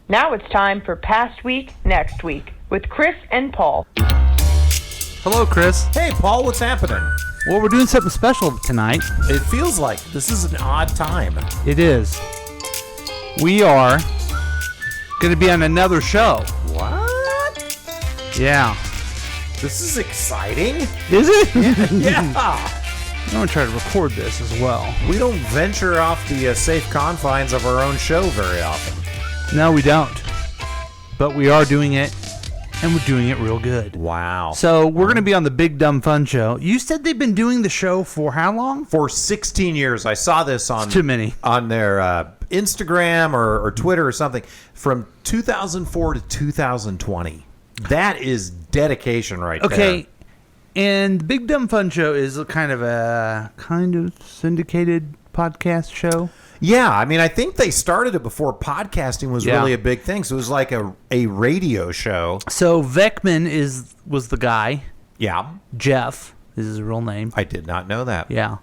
Now it's time for Past Week, Next Week with Chris and Paul. Hello, Chris. Hey, Paul, what's happening? Well, we're doing something special tonight. It feels like this is an odd time. It is. We are going to be on another show. What? Yeah. This is exciting. Is it? Yeah. I'm going to try to record this as well. We don't venture off the safe confines of our own show very often. No, we don't. But we are doing it, and we're doing it real good. Wow. So we're going to be on the Big Dumb Fun Show. You said they've been doing the show for how long? For 16 years. I saw this on, it's too many. On their Instagram or Twitter or something. From 2004 to 2020. That is dedication right there. Okay. And the Big Dumb Fun Show is a kind of syndicated podcast show. Yeah, I mean, I think they started it before podcasting was really a big thing. So it was like a radio show. So Veckman was the guy. Yeah. Jeff is his real name. I did not know that. Yeah.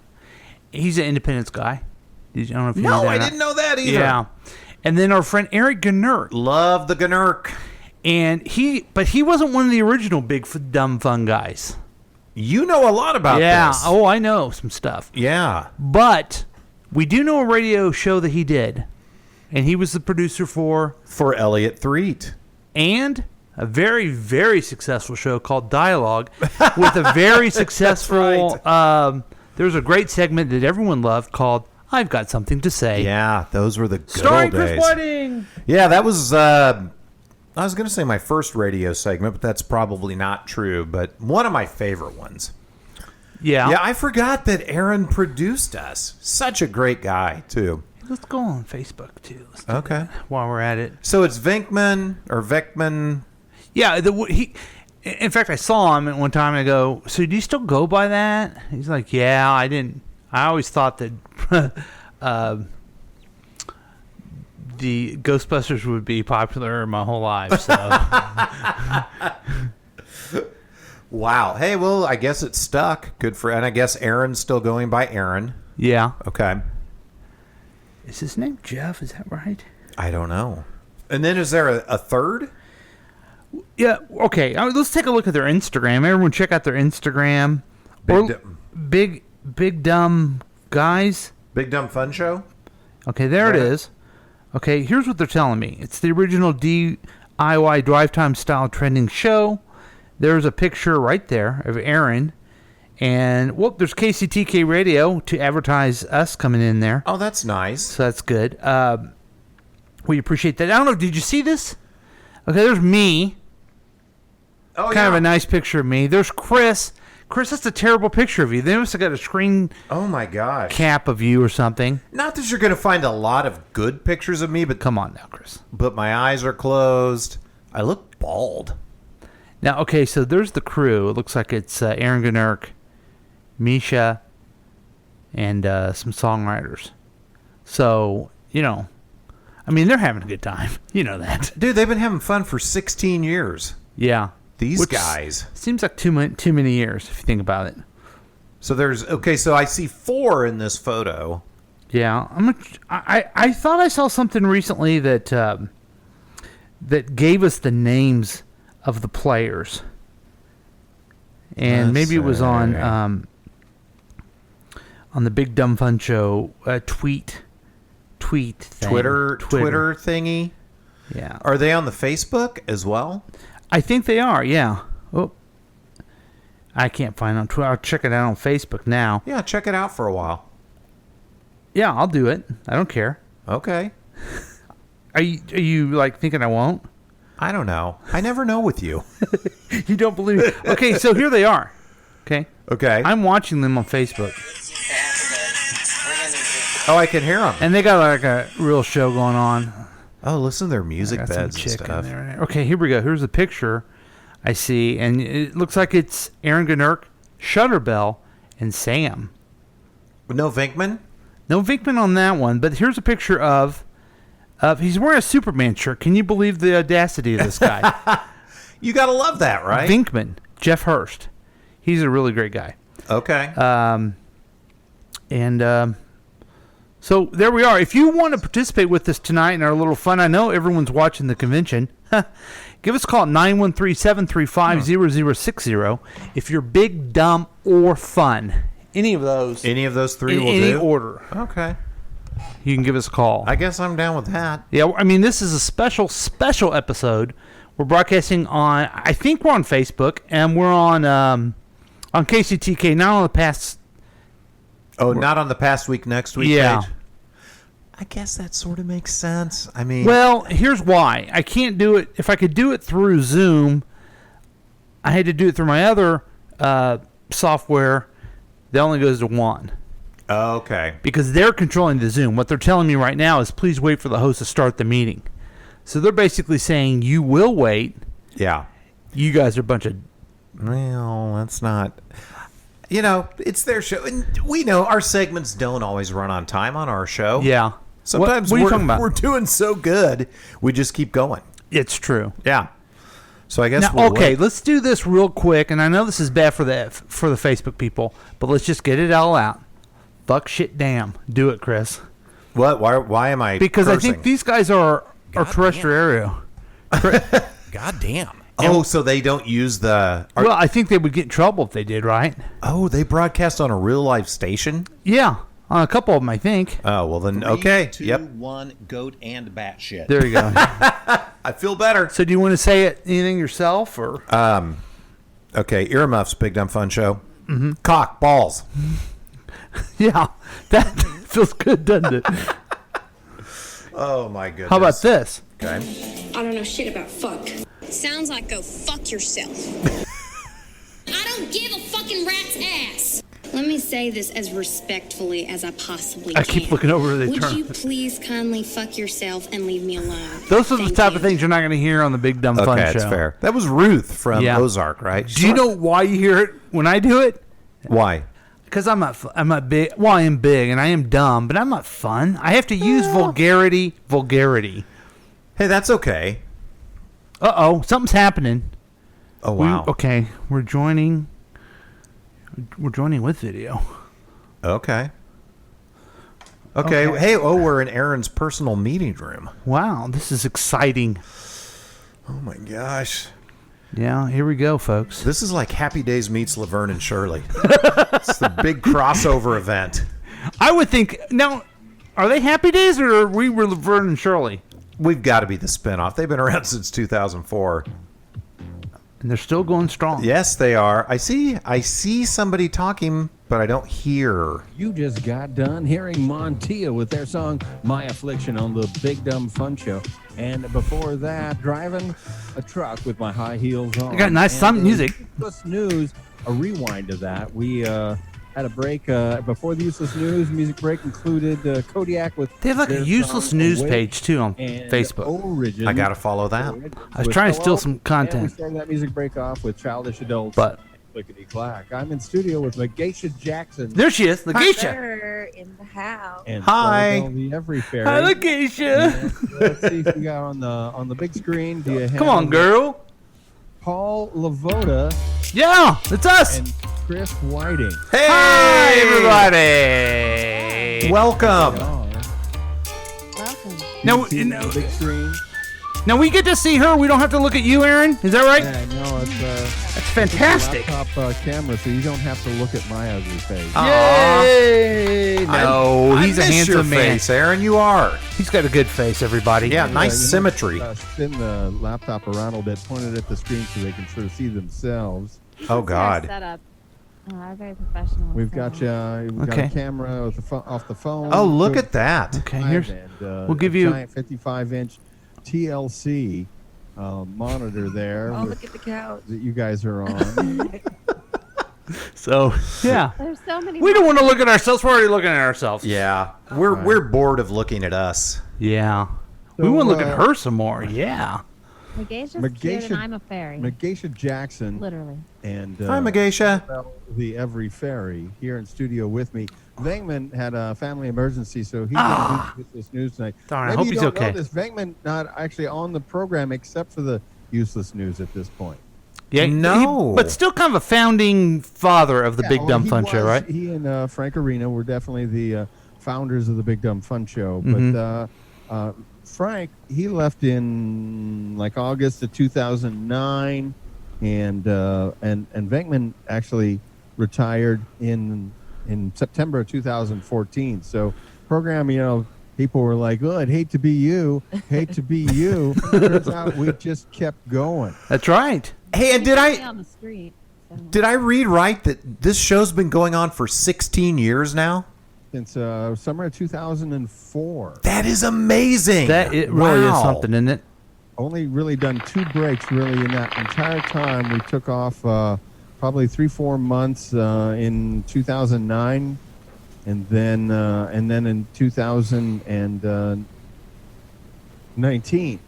He's an Independence guy. I don't know if you no, know that. I didn't know that either. Yeah. And then our friend Eric Gnurk. Love the Gnurk. And he wasn't one of the original Big Dumb Fun guys. You know a lot about this. Yeah. Oh, I know some stuff. Yeah. But we do know a radio show that he did, and he was the producer for Elliot Threet. And a very, very successful show called Dialogue with a very successful, right. There's a great segment that everyone loved called I've Got Something to Say. Yeah, those were the good Starring old days. Chris Whiting. Yeah, that was, I was going to say my first radio segment, but that's probably not true, but one of my favorite ones. Yeah. Yeah, I forgot that Aaron produced us. Such a great guy, too. Let's go on Facebook, too. Let's do Okay. that while we're at it. So it's Venkman. Yeah, in fact, I saw him at one time, and I go, so do you still go by that? He's like, yeah, I didn't. I always thought that the Ghostbusters would be popular my whole life, so... Wow. Hey, well, I guess it's stuck. Good for, and I guess Aaron's still going by Aaron. Yeah. Okay. Is his name Jeff? Is that right? I don't know. And then is there a third? Yeah. Okay. Let's take a look at their Instagram. Everyone, check out their Instagram. Big Dumb Guys. Big Dumb Fun Show. Okay, there it is. Okay, here's what they're telling me. It's the original DIY drive time style trending show. There's a picture right there of Aaron. And, there's KCTK Radio to advertise us coming in there. Oh, that's nice. So that's good. We appreciate that. I don't know, did you see this? Okay, there's me. Oh, kind of a nice picture of me. There's Chris. Chris, that's a terrible picture of you. They must have got a screen cap of you or something. Not that you're going to find a lot of good pictures of me, but come on now, Chris. But my eyes are closed. I look bald. Now, okay, so there's the crew. It looks like it's Aaron Gnurk, Misha, and some songwriters. So, I mean, they're having a good time. You know that. Dude, they've been having fun for 16 years. Yeah. These guys. Seems like too many years, if you think about it. So so I see 4 in this photo. Yeah. I thought I saw something recently that that gave us the names of the players. And maybe it was on the Big Dumb Fun Show tweet thing. Twitter thingy. Yeah. Are they on the Facebook as well? I think they are, yeah. Oh, I can't find on Twitter. I'll check it out on Facebook now. Yeah, check it out for a while. Yeah, I'll do it. I don't care. Okay. Are you like thinking I won't? I don't know. I never know with you. You don't believe me. Okay, so here they are. Okay. Okay. I'm watching them on Facebook. Oh, I can hear them. And they got like a real show going on. Oh, listen to their music beds and stuff. Okay, here we go. Here's a picture I see, and it looks like it's Aaron Gnurk, Shutterbell, and Sam. No Venkman? No Venkman on that one, but here's a picture of he's wearing a Superman shirt. Can you believe the audacity of this guy? You got to love that, right? Venkman, Jeff Hurst. He's a really great guy. Okay. So there we are. If you want to participate with us tonight in our little fun, I know everyone's watching the convention. Give us a call at 913-735-0060 if you're big, dumb, or fun. Any of those three will any do? order. Okay. You can give us a call. I guess I'm down with that. Yeah, I mean, this is a special episode. We're broadcasting on, I think we're on Facebook, and we're on KCTK, not on the past. Oh, not on the past week, next week Yeah. page? I guess that sort of makes sense. I mean... Well, here's why. I can't do it. If I could do it through Zoom, I had to do it through my other software that only goes to one. Okay. Because they're controlling the Zoom. What they're telling me right now is please wait for the host to start the meeting. So they're basically saying you will wait. Yeah. You guys are a bunch of... Well, that's not... You know, it's their show. And we know our segments don't always run on time on our show. Yeah. Sometimes what are you talking about? We're doing so good, we just keep going. It's true. Yeah. So I guess Now, we'll okay, wait. let's do this real quick. And I know this is bad for the Facebook people, but let's just get it all out. Fuck, shit, damn. Do it, Chris. What? Why am I Because cursing? I think these guys are terrestrial. God damn. Oh, so they don't use the... Well, I think they would get in trouble if they did, right? Oh, they broadcast on a real-life station? Yeah, on a couple of them, I think. Oh, well then, okay. 3, 2, Yep. 1, goat and batshit. There you go. I feel better. So do you want to say anything yourself? Or Okay, earmuffs, Big Dumb Fun Show. Mm-hmm. Cock, balls. Yeah, that feels good, doesn't it? Oh, my goodness. How about this? Okay. I don't know shit about fuck. Sounds like go fuck yourself. I don't give a fucking rat's ass. Let me say this as respectfully as I possibly can. I keep looking over the Would turn. you please kindly fuck yourself and leave me alone? Those are the Thank type you. of things you're not going to hear on the Big Dumb Fun Okay, Show. that's fair. That was Ruth from Ozark, right? Do you know why you hear it when I do it? Why? Because I'm not big. Well, I am big and I am dumb, but I'm not fun. I have to use vulgarity. Hey, that's okay. Uh-oh, something's happening. Oh, wow. We're joining with video. Okay. Okay. Hey, we're in Aaron's personal meeting room. Wow, this is exciting. Oh, my gosh. Yeah, here we go, folks. This is like Happy Days meets Laverne and Shirley. It's the big crossover event. I would think, now, are they Happy Days or are we Laverne and Shirley? We've got to be the spinoff. They've been around since 2004. And they're still going strong. Yes, they are. I see somebody talking, but I don't hear. You just got done hearing Montia with their song My Affliction on the Big Dumb Fun Show. And before that, driving a truck with my high heels on. They got nice And music. Useless News, a rewind of that. We had a break before the Useless News. Music break included Kodiak with They have like a their useless song news Awake page, too, on and Facebook. Origin. I got to follow that. I was trying to steal some And we content. started that music break off with Childish Adults. But Clickety clack. I'm in studio with Megashia Jackson. there she is, Lakeisha. Her in the house. And Hi. Sarah the Every Fairy. Hi, Lakeisha. And, let's see if we got on the big screen. Do you have Come on, girl. Paul Lavoda Yeah, it's us. and Chris Whiting. Hey, Hi, everybody. Welcome. Welcome. Now, See the big screen. now we get to see her. We don't have to look at you, Aaron. Is that right? Yeah, no, it's That's fantastic. laptop camera, so you don't have to look at my ugly face. Yay! No, I he's a miss your handsome man. face, Aaron. You are. He's got a good face, everybody. Yeah, nice you know, symmetry. Spin the laptop around a little bit, point it at the screen so they can sort of see themselves. Oh, God. Setup. Very professional. We've got we've got Okay. a camera with off the phone. Oh, look at that. Okay, here's. And, we'll give a you- giant 55-inch TLC monitor there Oh, look at the couch. that you guys are on. So, yeah. There's so many. We don't want to look at ourselves. We're already looking at ourselves. Yeah, we're bored of looking at us. Yeah. We So, want to look at her some more. Yeah. Megashia's cute Megasha- and I'm a fairy. Megashia Jackson Literally. and Hi, Megasha. the Every Fairy here in studio with me. Vangman had a family emergency, so he can't do Useless News tonight. Darn, I Maybe hope you he's don't okay. know this. Vangman not actually on the program except for the Useless News at this point. Yeah. No. But still kind of a founding father of the Big well, Dumb he Fun Show, was- right? He and Frank Arena were definitely the founders of the Big Dumb Fun Show. Mm-hmm. But Frank, he left in like August of 2009, and Venkman actually retired in September of 2014. So program, people were like, "Oh, I'd hate to be you, hate to be you." Turns out we just kept going. That's right. Hey, and On the street. So. did I read right that this show's been going on for 16 years now? Since summer of 2004. That is amazing. That it really is Wow. something, isn't it? Only really done 2 breaks really in that entire time. We took off probably 3-4 months in 2009, and then in 2019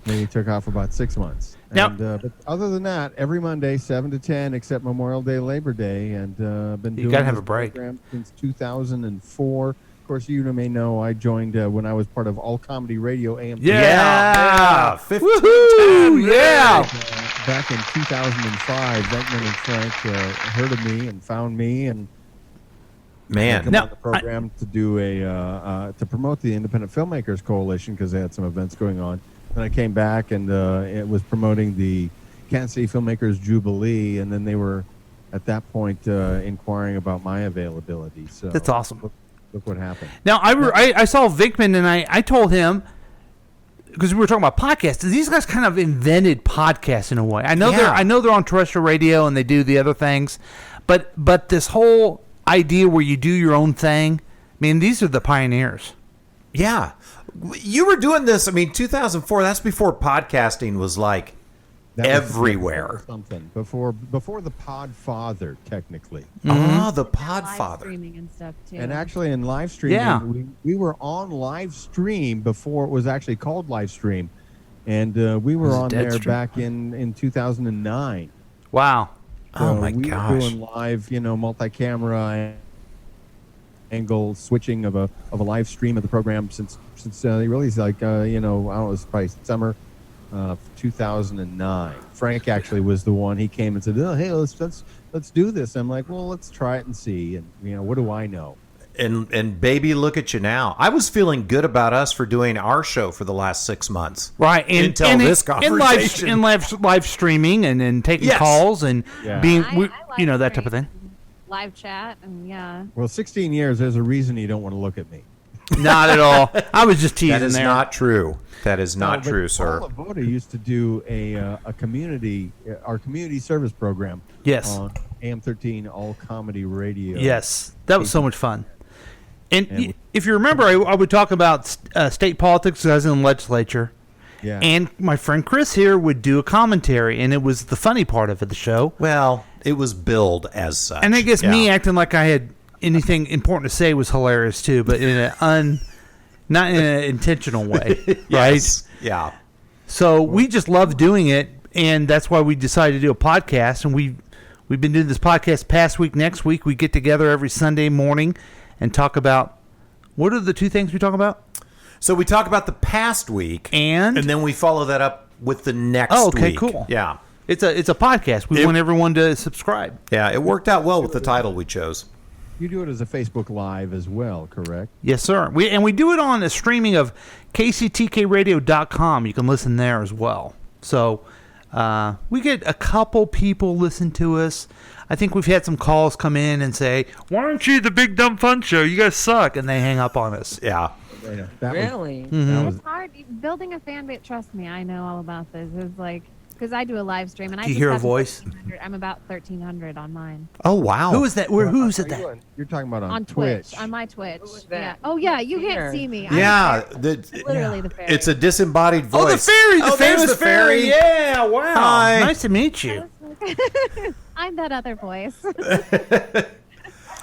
we took off for about 6 months. Now- And, but other than that, every Monday 7 to 10, except Memorial Day, Labor Day, and been You doing gotta have this a break. program since 2004. Of course, you may know I joined when I was part of All Comedy Radio AM. Yeah. 15 Woohoo! Yeah. Back in 2005, Venkman and Frank heard of me and found me and Man. come Now, on the program to do to promote the Independent Filmmakers Coalition because they had some events going on. Then I came back and it was promoting the Kansas City Filmmakers Jubilee, and then they were at that point inquiring about my availability. So That's awesome. Look what happened. Now, I saw Vickman, and I told him, because we were talking about podcasts, these guys kind of invented podcasts in a way. I know they're on terrestrial radio and they do the other things, but this whole idea where you do your own thing, I mean, these are the pioneers. Yeah. You were doing this, 2004, that's before podcasting was like That was everywhere. something before the Podfather, technically. Oh, the Live Podfather. streaming and stuff too. And actually, in live streaming, Yeah. we were on live stream before it was actually called live stream, and we were Was it on dead there stream? back in 2009. Wow. Oh, my we gosh. were doing live, multi-camera angle switching of a live stream of the program since they released I don't know, it was probably summer 2009. Frank actually was the one. He came and said, "Oh, hey, let's do this." I'm like, "Well, let's try it and see." And what do I know? And baby, look at you now. I was feeling good about us for doing our show for the last 6 months. Right. Until this conversation. And live streaming and taking Yes. calls and Yeah. being, I live that type of thing. stream, live chat, and yeah. Well, 16 years. There's a reason you don't want to look at me. Not at all. I was just teasing That is there. not true. That is not No, but true, sir. Paul Lavoda used to do our community service program. Yes. On AM13 All Comedy Radio. Yes, that was so much fun. And And if you remember, I would talk about state politics as in the legislature. Yeah. And my friend Chris here would do a commentary, and it was the funny part of the show. Well, it was billed as such. And I guess me Yeah. acting like I had anything important to say was hilarious too, but in not in an intentional way, right? Yes. Yeah. So we just loved doing it, and that's why we decided to do a podcast. And we've been doing this podcast past week. Next week we get together every Sunday morning and talk about, what are the two things we talk about? So we talk about the past week, And then we follow that up with the next Oh, okay, week. cool. Yeah. it's a podcast. We want everyone to subscribe. Yeah, it worked out well with the title we chose. You do it as a Facebook Live as well, correct? Yes, sir. We do it on a streaming of kctkradio.com. You can listen there as well. So we get a couple people listen to us. I think we've had some calls come in and say, "Why aren't you the Big Dumb Fun Show? You guys suck," and they hang up on us. Yeah. Yeah, that Really? that was It's hard building a fan base. Trust me, I know all about this. It's like, because I do a live stream, and I Do you just hear a got to voice? 1,300. I'm about 1,300 on mine. Oh, wow. Who is that? Who's Are it that? You're talking about on Twitch. On my Twitch. Who is Yeah. that? Oh yeah, you Here. can't see me. I'm Yeah. literally the fairy. It's a disembodied voice. Oh, the fairy! The Oh, there's famous the fairy. Yeah, wow. Hi. Nice to meet you. I'm that other voice.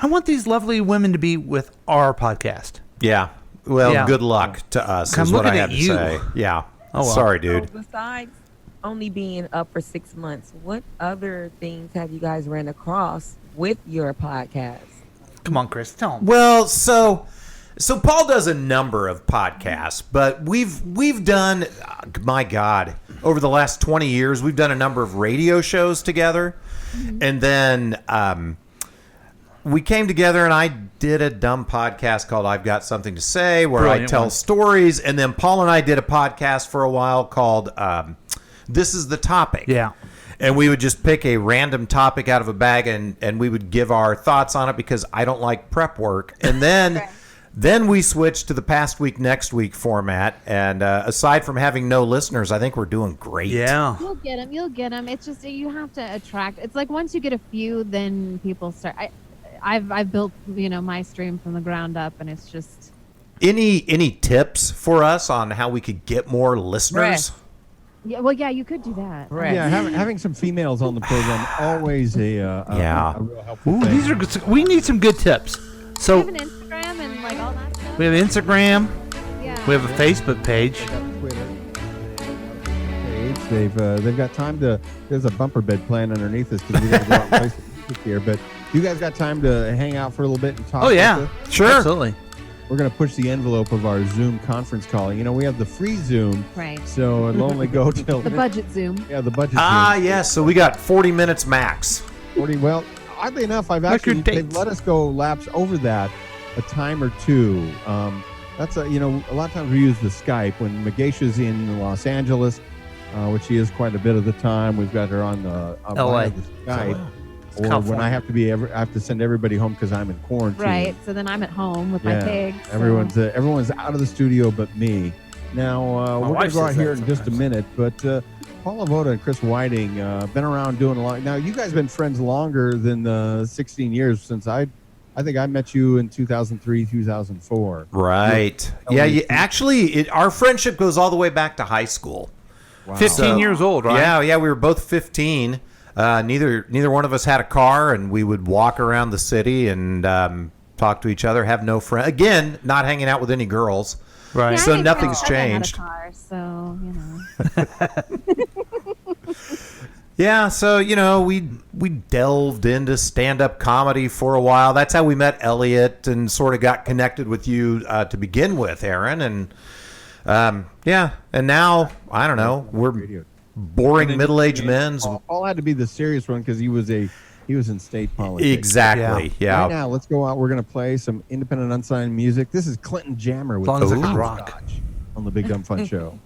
I want these lovely women to be with our podcast. Yeah. Well, Yeah. good luck to us, I'm is what I looking have at to you. say. Yeah. Oh, well. Sorry, dude. So besides only being up for 6 months, what other things have you guys ran across with your podcast? Come on, Chris, tell them. Well, so Paul does a number of podcasts, but we've done, my God, over the last 20 years, we've done a number of radio shows together, and then we came together and I did a dumb podcast called I've Got Something to Say, where I Brilliant tell one. stories. And then Paul and I did a podcast for a while called This is the Topic. Yeah. And we would just pick a random topic out of a bag and we would give our thoughts on it because I don't like prep work. And then then we switched to the past week, next week format. And aside from having no listeners, I think we're doing great. Yeah. You'll get them. You'll get them. It's just you have to attract. It's like once you get a few, then people start. I've built my stream from the ground up, and it's just. Any tips for us on how we could get more listeners? Yeah, well, yeah, you could do that. Right. Yeah, having some females on the program always a real helpful Ooh, thing. these are good. We need some good tips. We So have an Instagram and like all that stuff. we have Instagram. Yeah. We have a Facebook page. Twitter page. They've got time to. There's a bumper bed plan underneath us because we got to go out and play some music here. But you guys got time to hang out for a little bit and talk. Oh yeah, with us? Sure. absolutely. We're going to push the envelope of our Zoom conference call. We have the free Zoom, Right. so it'll only go till The budget Zoom. Yeah, the budget. Ah, Zoom. yes. So we got 40 minutes max. 40. Well, oddly enough, I've Like your actually they've dates. let us go lapse over that a time or two. That's a lot of times we use the Skype when Megashia's in Los Angeles, which she is quite a bit of the time. We've got her on the LA. via the Skype. Or California. when I have to send everybody home because I'm in quarantine. Right. So then I'm at home with my pigs. so- Everyone's out of the studio but me. Now we're going wife to go out says here that in just a minute, but Paul Lavoda and Chris Whiting been around doing a lot. Now you guys been friends longer than 16 years since I think I met you in 2003, 2004. Right. Yeah. Our friendship goes all the way back to high school. Wow. 15 years old, right? Yeah. We were both 15. Neither one of us had a car, and we would walk around the city and talk to each other. Have no friend. Again, not hanging out with any girls. Right. Yeah, So I didn't nothing's know I had a changed. car, so Yeah, so we delved into stand-up comedy for a while. That's how we met Elliot and sort of got connected with you to begin with, Aaron. And and now I don't know, we're boring middle-aged men. Paul had to be the serious one because he was in state politics. Exactly. Yeah. Right now, let's go out. We're going to play some independent unsigned music. This is Clinton Jammer with As long as it can Ooh. rock. on the Big Dumb Fun Show.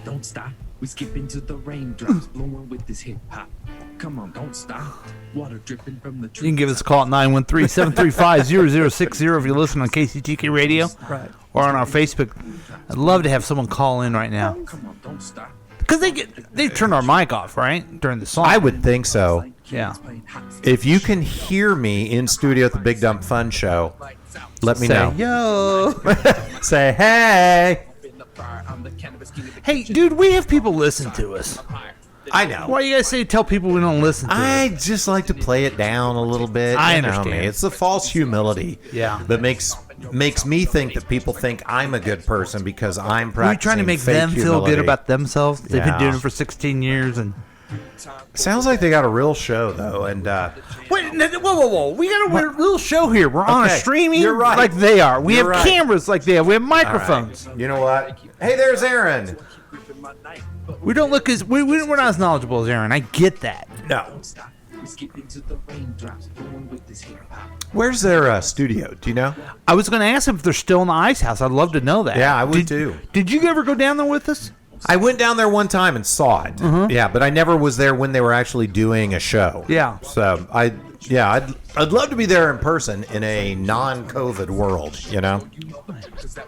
Don't stop. We skip into the raindrops, blowing with this hip hop. Come on, don't stop. Water dripping from the trees. You can give us a call at 913-735-0060 if you listen on KCTK Radio or on our Facebook. I'd love to have someone call in right now. Come on, don't stop. Because they turn our mic off, right? During the song. I would think so. Yeah. If you can hear me in studio at the Big Dumb Fun Show, let me know. Yo. Say hey. Hey, dude, we have people listen to us. I know. Why you guys tell people we don't listen to I us? just like to play it down a little bit. I You know understand. me. It's the false humility that makes me think that people think I'm a good person because I'm practicing We're trying to make fake them feel humility. good about themselves. They've been Yeah. doing it for 16 years. And Sounds like they got a real show, though. And wait, whoa. We got a little show here. We're on a Okay, streaming you're right. like they are. We You're have right. cameras like they have. We have microphones. you know what? Hey, there's Aaron. We don't look as we're not as knowledgeable as Aaron. I get that. No. We skip into the raindrops, blowing with this hip hop. Where's their studio? Do you know? I was going to ask them if they're still in the ice house. I'd love to know that. Yeah, I would too. Did you ever go down there with us? I went down there one time and saw it. Yeah, but I never was there when they were actually doing a show. Yeah. So I'd love to be there in person in a non-COVID world. You know.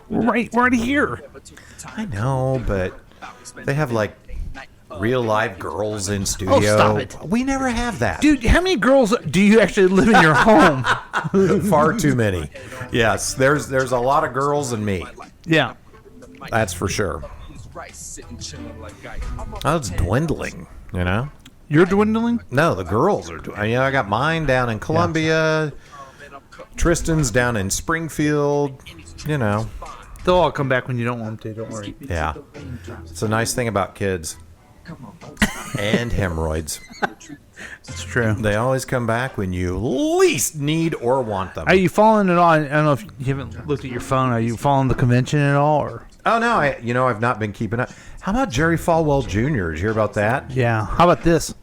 We're right here. I know, but they have like real live girls in studio. Oh, stop it. We never have that. Dude, how many girls do you actually live in your home? Far too many. Yes, there's a lot of girls and me. Yeah. That's for sure. Oh, it's dwindling, you know? You're dwindling? No, the girls are. I got mine down in Columbia. Tristan's down in Springfield. You know. They'll all come back when you don't want them to. Don't worry. Yeah. It's a nice thing about kids. And hemorrhoids. It's true. They always come back when you least need or want them. Are you following it all? I don't know if you haven't looked at your phone. Are you following the convention at all? Or? Oh, no. I've not been keeping up. How about Jerry Falwell Jr.? Did you hear about that? Yeah. How about this?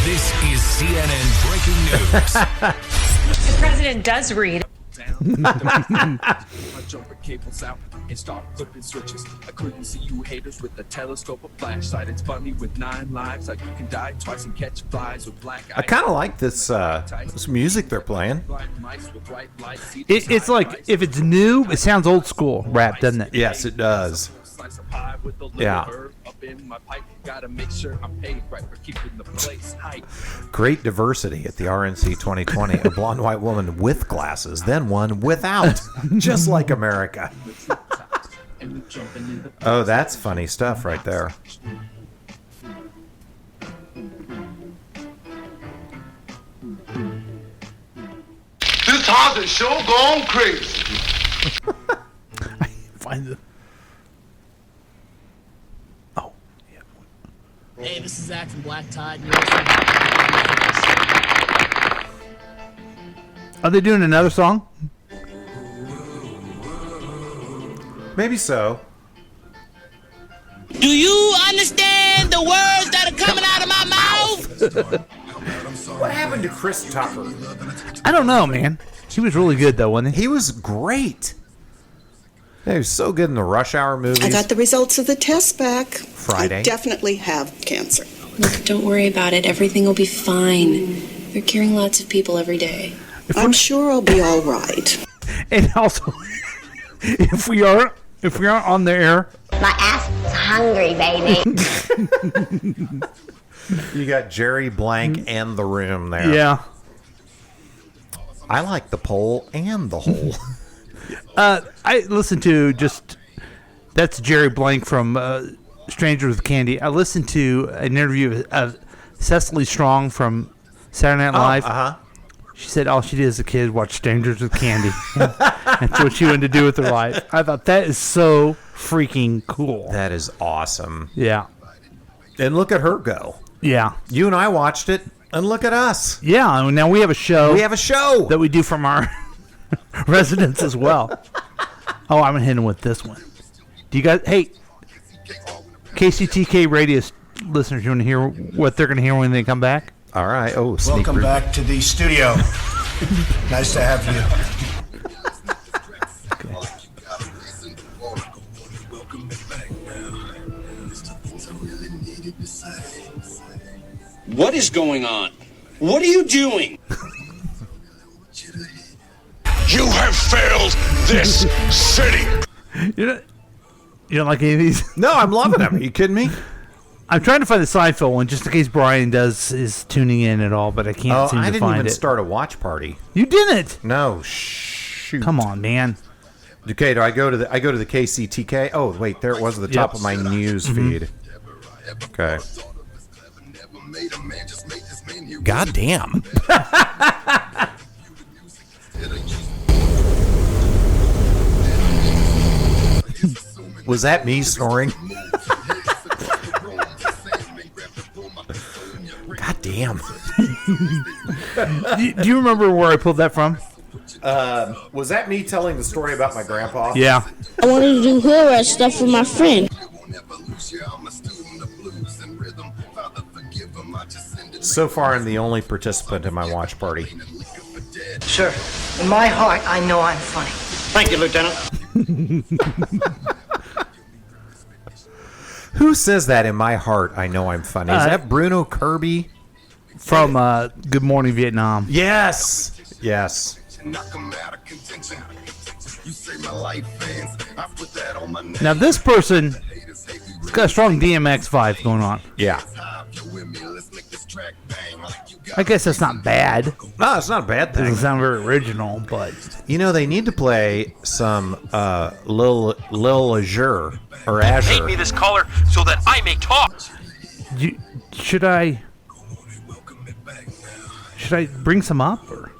This is CNN breaking news. The president does read. I jump the cables out and start flipping switches. I couldn't see you haters with the telescope or flashlight. It's funny with 9 lives, like you can die twice and catch flies with black eyes. I kind of like this music they're playing. It's like, if it's new, it sounds old school rap, doesn't it? Yes, it does. Yeah. Gotta make sure I'm paid right for keeping the place hype. Great diversity at the RNC 2020. A blonde white woman with glasses, then one without, just like America. Oh, that's funny stuff right there. This house is sure gone crazy. Find the. Hey, this is Zach from Black Tide. Are they doing another song? Maybe so. Do you understand the words that are coming out of my mouth? What happened to Chris Tucker? I don't know, man. He was really good, though, wasn't he? He was great. He was so good in the Rush Hour movies. I got the results of the test back. Friday. I definitely have cancer. Look, don't worry about it. Everything will be fine. They're curing lots of people every day. I'm sure I'll be all right. And also, if we are on the air, my ass is hungry, baby. You got Jerry Blank and the room there. Yeah. I like the pole and the hole. I listened to that's Jerry Blank from Strangers with Candy. I listened to an interview of Cecily Strong from Saturday Night Live. Uh-huh. She said all she did as a kid watch Strangers with Candy. That's what she wanted to do with her life. I thought that is so freaking cool. That is awesome. Yeah. And look at her go. Yeah. You and I watched it, and look at us. Yeah, and now we have a show. We have a show that we do from our residents as well. Oh, I'm gonna hit him with this one. Do you guys? Hey, KCTK radio listeners, you want to hear what they're gonna hear when they come back? All right. Oh, welcome back to the studio. Nice to have you. What is going on? What are you doing? You have failed this city. You don't like any of these? No, I'm loving them. Are you kidding me? I'm trying to find the Seinfeld one just in case Brian is tuning in at all, but I can't seem to find it. I didn't even start a watch party. You didn't? No. Shoot. Come on, man. Okay, do I go to the KCTK? Oh, wait, there it was at the top of my news feed. Okay. God damn. Was that me snoring? God damn. Do you remember where I pulled that from? Was that me telling the story about my grandpa? Yeah. I wanted to do hood rat stuff for my friend. So far, I'm the only participant in my watch party. Sir, in my heart, I know I'm funny. Thank you, Lieutenant. Who says that in my heart? I know I'm funny. Is that Bruno Kirby? From Good Morning Vietnam. Yes. Yes. Now this person has got a strong DMX vibe going on. Yeah. I guess that's not bad. No, it's not a bad thing. Doesn't sound very original, but you know they need to play some Lil Azure or Azure. Paint me this color so that I may talk. Should I bring some up, or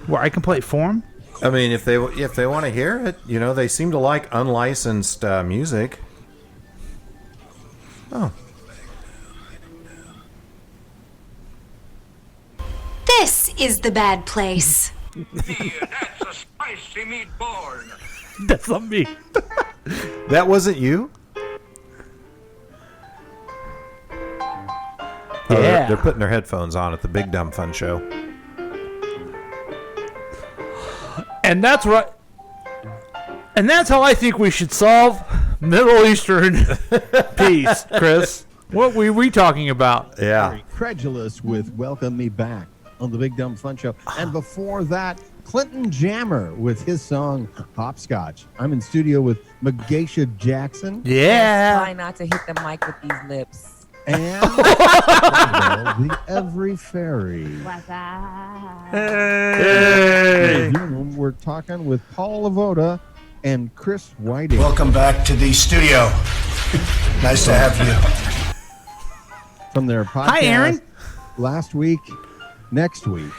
where I can play it for them? I mean, if they want to hear it, you know, they seem to like unlicensed music. Oh. This is the bad place. That's a spicy meatball. That's not me. That wasn't you? Yeah. They're putting their headphones on at the Big Dumb Fun Show. And that's right. And that's how I think we should solve Middle Eastern peace, Chris. What were we talking about? Yeah. Very credulous with Welcome Me Back on the Big Dumb Fun Show. And before that, Clinton Jammer with his song Hopscotch. I'm in studio with Megashia Jackson. Yeah. Try not to hit the mic with these lips. And the Every Fairy. What's up? Hey. We're talking with Paul Lavoda and Chris Whiting. Welcome back to the studio. Nice to have you. From their podcast. Hi, Aaron. Last week, next week.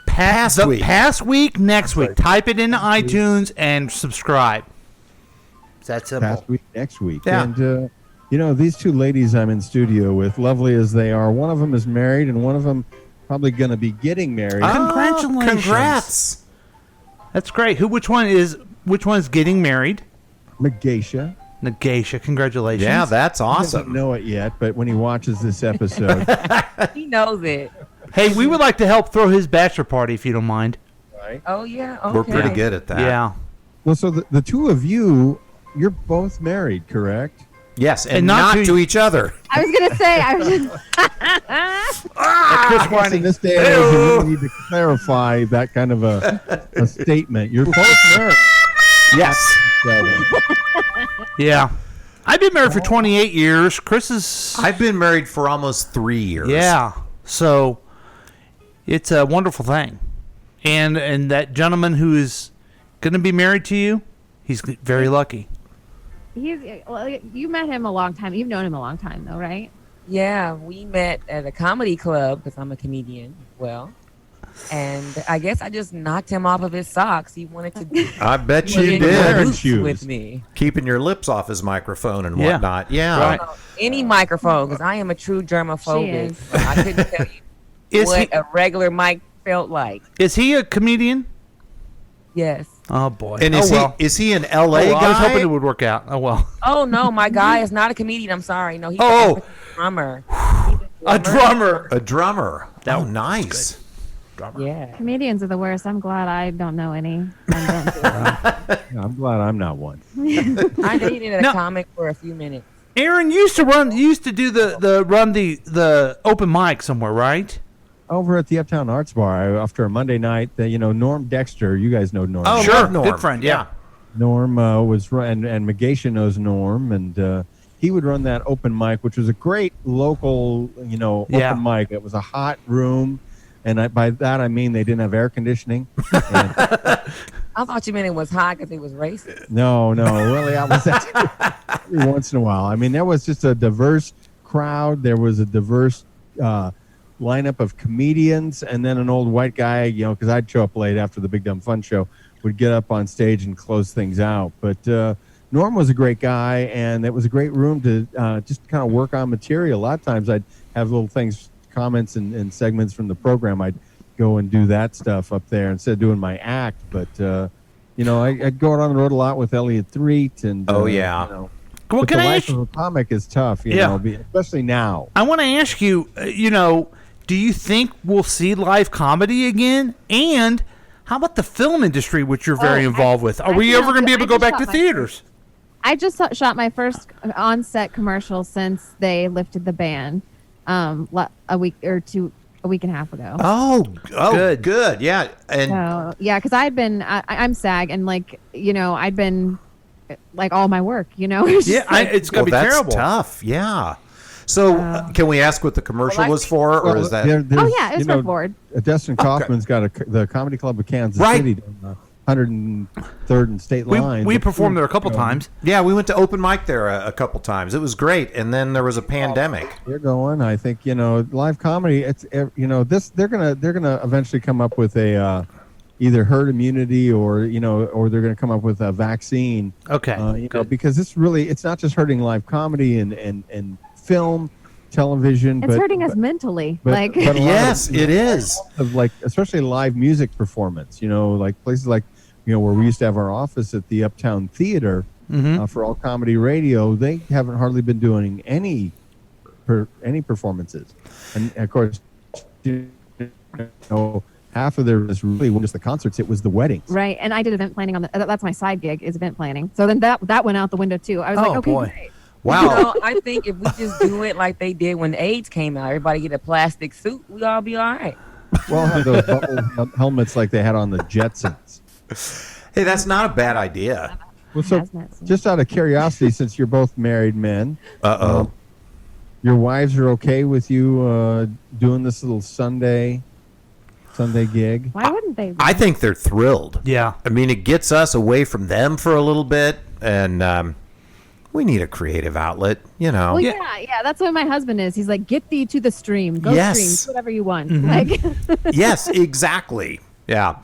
Past week, next week. Type it into iTunes and subscribe. It's that simple. Past week, next week. Yeah. And, these two ladies I'm in studio with, lovely as they are, one of them is married and one of them probably going to be getting married. Congratulations. Congrats. That's great. Which one is getting married? Megashia. Congratulations. Yeah, that's He doesn't awesome. know it yet, but when he watches this episode, He knows it. Hey, we would like to help throw his bachelor party if you don't mind. right? Oh, yeah. Okay. We're pretty good at that. Yeah. Well, so the two of you, you're both married, correct? Yes, and, And not not to each other. I was gonna say I was just Chris I guess Whiting. in this day and age, you really need to clarify that kind of a statement. You're both married. Yes. Yeah. I've been married for 28 years. Chris is... I've been married for almost 3 years. Yeah. So it's a wonderful thing. And that gentleman who is going to be married to you, he's very lucky. you met him a long time. You've known him a long time, though, right? Yeah, we met at a comedy club because I'm a comedian as well. And I guess I just knocked him off of his socks. He wanted to I bet he you wanted to did. dance Shoes. with me. Keeping your lips off his microphone and Yeah. whatnot. Yeah. Right. Any microphone, because I am a true germaphobic. is. I couldn't tell you Is what he, a regular mic felt like. is he a comedian? Yes. Oh, boy. And is he an LA I was guy? hoping it would work out. Oh, well. Oh, no, my guy is not a comedian. I'm sorry. No, he's Oh. a drummer. A drummer. A drummer. Oh, nice. Yeah. Comedians are the worst. I'm glad I don't know any. And don't do it. I'm glad I'm not one. I dated a No. comic for a few minutes. Aaron used to do the open mic somewhere, right? Over at the Uptown Arts Bar after a Monday night, Norm Dexter, you guys know Norm. Oh, Sure. love Norm. Good friend, yeah. Norm was and Megashia knows Norm, and he would run that open mic, which was a great local, Yeah. open mic. It was a hot room, and by that I mean they didn't have air conditioning. And, I thought you meant it was hot because it was racist. no, really, I was every once in a while. I mean, there was just a diverse crowd. There was a diverse lineup of comedians, and then an old white guy, because I'd show up late after the Big Dumb Fun Show, would get up on stage and close things out. But Norm was a great guy, and it was a great room to just kind of work on material. A lot of times I'd have little things, comments and segments from the program. I'd go and do that stuff up there instead of doing my act. But, I'd go out on the road a lot with Elliot Threet. And, Oh, yeah. Well, but can the I life ask of a comic is tough, Yeah. especially now. I want to ask you, do you think we'll see live comedy again? And how about the film industry, which you're very involved with? Are we ever going to be able to go back to theaters? I just shot my first on-set commercial since they lifted the ban a week and a half ago. Oh, good. Yeah. And So, yeah, because I'm SAG, and I'd been all my work, It's just It's going to be that's terrible. tough. Yeah. So can we ask what the commercial was for, or is that? it was for Ford. Dustin Kaufman's got the Comedy Club of Kansas Right. City, down 103rd and State Line. We performed there a couple times. Yeah, we went to open mic there a couple times. It was great, and then there was a pandemic. They're going. I think live comedy. It's this. They're gonna eventually come up with a either herd immunity or they're gonna come up with a vaccine. Okay. Because it's not just hurting live comedy and film, television. It's hurting us mentally. But a lot Yes, of- it is. Of especially live music performance. Places like where we used to have our office at the Uptown Theater Mm-hmm. for all comedy radio. They haven't hardly been doing any any performances, and of course, you know, half of their is really just the concerts. It was the weddings. Right, and I did event planning on that's my side gig is event planning. So then that went out the window too. I was like, okay, great. Wow. You know, I think if we just do it like they did when AIDS came out, everybody get a plastic suit, we all be all right. Well, have those bubble helmets like they had on the Jetsons. Hey, that's not a bad idea. Well, so just out of curiosity, since you're both married men, your wives are okay with you doing this little Sunday gig? Why wouldn't they? I think they're thrilled. Yeah. I mean, it gets us away from them for a little bit, and we need a creative outlet, you know. Well, yeah, that's what my husband is. He's like, get thee to the stream. Go stream, do whatever you want. Mm-hmm. Like, yes, exactly. Yeah.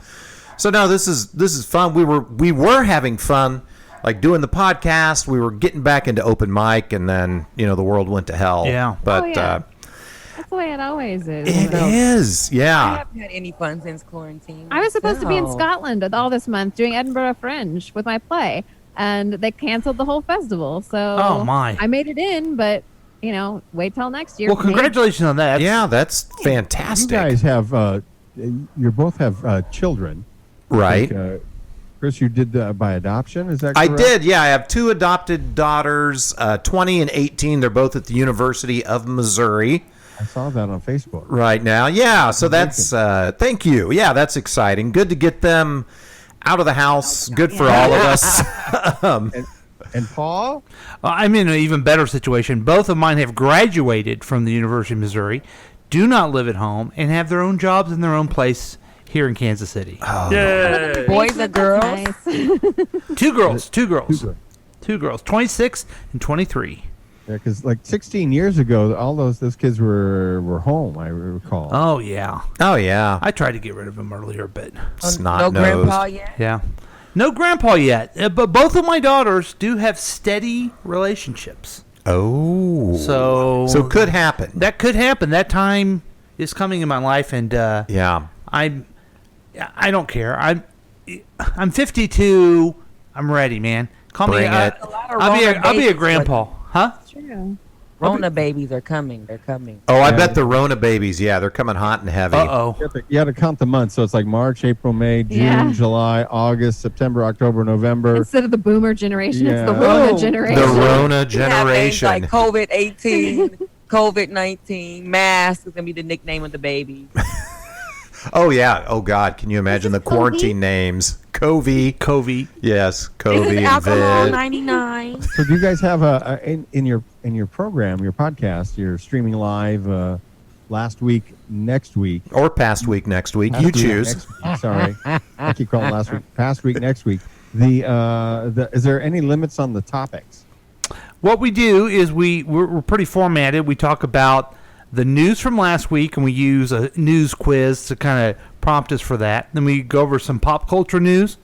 So no, this is fun. We were having fun, like doing the podcast. We were getting back into open mic, and then the world went to hell. Yeah. But that's the way it always is. it is. Yeah. I haven't had any fun since quarantine. I was supposed to be in So- Scotland all this month doing Edinburgh Fringe with my play, and they canceled the whole festival. So Oh, my. I made it in, but wait till next year. Well, congratulations on that. Yeah, that's fantastic. You guys have you both have children, Right. Like, Chris, you did by adoption. Is that I correct? did, yeah. I have two adopted daughters, 20 and 18. They're both at the University of Missouri I saw that on Facebook. right now. Yeah, so that's, thank you. Yeah, that's exciting. Good to get them out of the house. Good for all of us. And Paul? I'm in an even better situation. Both of mine have graduated from the University of Missouri, do not live at home, and have their own jobs in their own place here in Kansas City. Yay. Boys or girls? Two girls, 26 and 23. Yeah, because like 16 years ago, all those kids were home. I recall. Oh yeah. Oh yeah. I tried to get rid of them earlier, but Snot no grandpa yet? Yeah. No grandpa yet, but both of my daughters do have steady relationships. Oh. So could happen. That could happen. That time is coming in my life, and yeah. I don't care. I'm 52. I'm ready, man. Call me. Bring it. I'll be a grandpa, huh? True. Rona babies are coming. They're coming. Oh, I bet the Rona babies, yeah, they're coming hot and heavy. You had to count the months, so it's like March, April, May, June, Yeah. July, August, September, October, November. Instead of the boomer generation, it's the Yeah. Rona Oh, generation. The Rona We have names generation. like COVID-18, COVID-19, mask is gonna be the nickname of the baby. Oh, yeah. Oh, God. Can you imagine the quarantine names? Covey. Yes, Covey and Alcohol Vid. 99. So do you guys have in your program, your podcast, you're streaming live last week, next week, Or past week, next week. You choose. Next week, sorry, I keep calling it last week. Past week, next week. Is there any limits on the topics? What we do is we're pretty formatted. We talk about the news from last week, and we use a news quiz to kind of prompt us for that. Then we go over some pop culture news,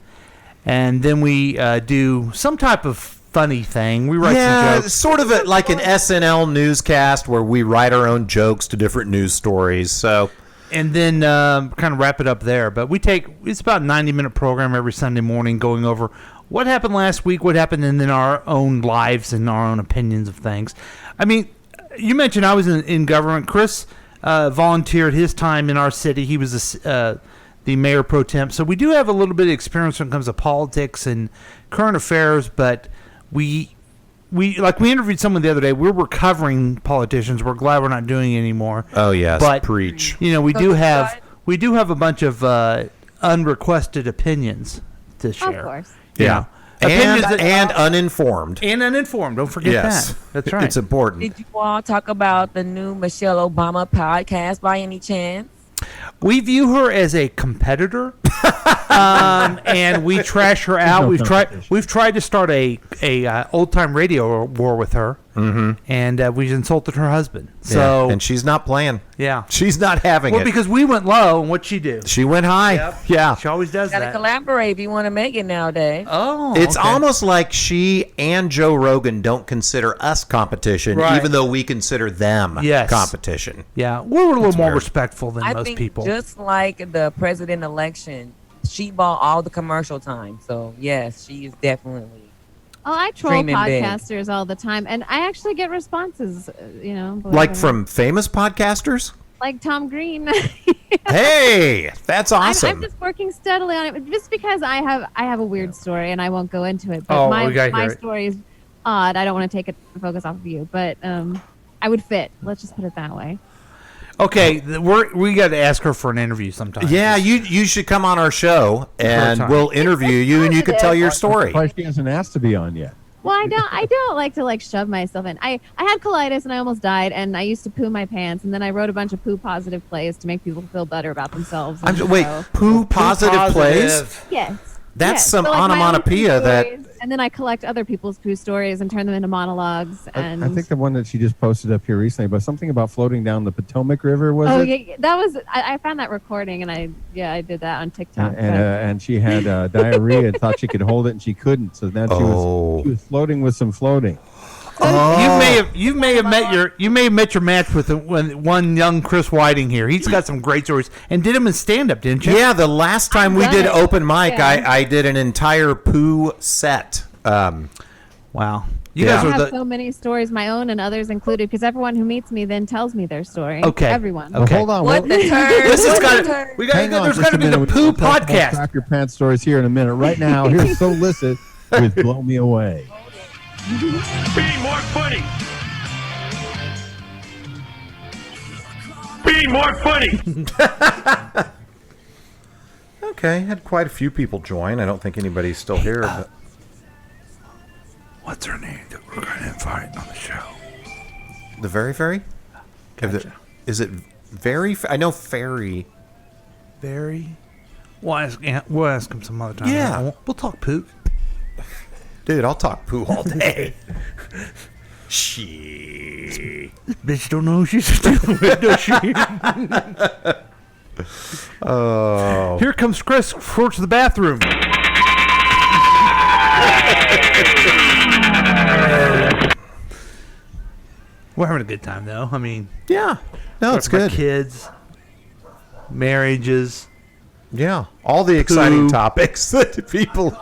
and then we do some type of funny thing. We write some jokes. Sort of like an SNL newscast where we write our own jokes to different news stories. So, And then kind of wrap it up there. But it's about a 90-minute program every Sunday morning going over what happened last week, what happened, and then our own lives and our own opinions of things. I mean, you mentioned I was in government. Chris volunteered his time in our city. He was the mayor pro temp. So we do have a little bit of experience when it comes to politics and current affairs, but we interviewed someone the other day. We're recovering politicians. We're glad we're not doing it anymore. oh, yes. But Preach. we do have a bunch of unrequested opinions to share. Of course. Yeah. And uninformed. And uninformed. Don't forget Yes. that. That's right. It's important. Did you all talk about the new Michelle Obama podcast by any chance? We view her as a competitor, and we trash her out. no We've tried to start a old time radio war with her, and we've insulted her husband. So Yeah, and she's not playing. yeah, She's not having well, it. because we went low, and what'd she do? She went high. Yep. Yeah. She always does Gotta that. collaborate if you want to make it nowadays. Oh, It's okay. almost like she and Joe Rogan don't consider us competition, Right. even though we consider them Yes. competition. Yeah, we're a little more weird. respectful than I most think people. just like the president election, she bought all the commercial time. So yes, she is definitely Oh, I troll Dreaming big. podcasters all the time, and I actually get responses. Believe Like it or from not. famous podcasters? like Tom Green. Hey, that's awesome. I'm just working steadily on it, just because I have a weird story, and I won't go into it. But Oh, my we gotta hear it. story is odd. I don't want to take a focus off of you, but I would fit. Let's just put it that way. Okay, we got to ask her for an interview sometime. Yeah, you should come on our show and time. we'll interview you and you can tell your story. Why she hasn't asked to be on yet? Well, I don't like to shove myself in. I had colitis and I almost died, and I used to poo my pants, and then I wrote a bunch of poo positive plays to make people feel better about themselves. Wait, poo positive plays? Yes. That's yes. some So, my own poo onomatopoeia that. stories, and then I collect other people's poo stories and turn them into monologues. And I think the one that she just posted up here recently, but something about floating down the Potomac River, was oh it? yeah, that was I found that recording, and I did that on TikTok. And she had diarrhea and thought she could hold it, and she couldn't. So now she was floating with some floating. You may have met your match with one young Chris Whiting here. He's got some great stories and did them in stand up, didn't you? Yeah, the last time we did open mic, Yeah. I did an entire poo set. Wow. I have so many stories, my own and others included, because everyone who meets me then tells me their story. Okay. Everyone. Well, hold on. What the turd? This has What got the turd? we got Hang on there's just got to a be the minute. poo We'll talk about podcast. Crack your pants stories here in a minute. Right now, here's Solicit with "Blow Me Away." Be more funny. Be more funny. Okay, had quite a few people join. I don't think anybody's still here. But What's her name that we're going to invite on the show? the Very Fairy? Gotcha. Is it Very? I know Fairy. Very. We'll ask him some other time. Yeah. We'll talk poo. Dude, I'll talk poo all day. She. Bitch don't know who she's dealing with, does she? Oh. Here comes Chris towards the bathroom. We're having a good time, though. I mean, Yeah. No, it's talking about good. Kids, marriages. Yeah. All the exciting Poo. topics that people.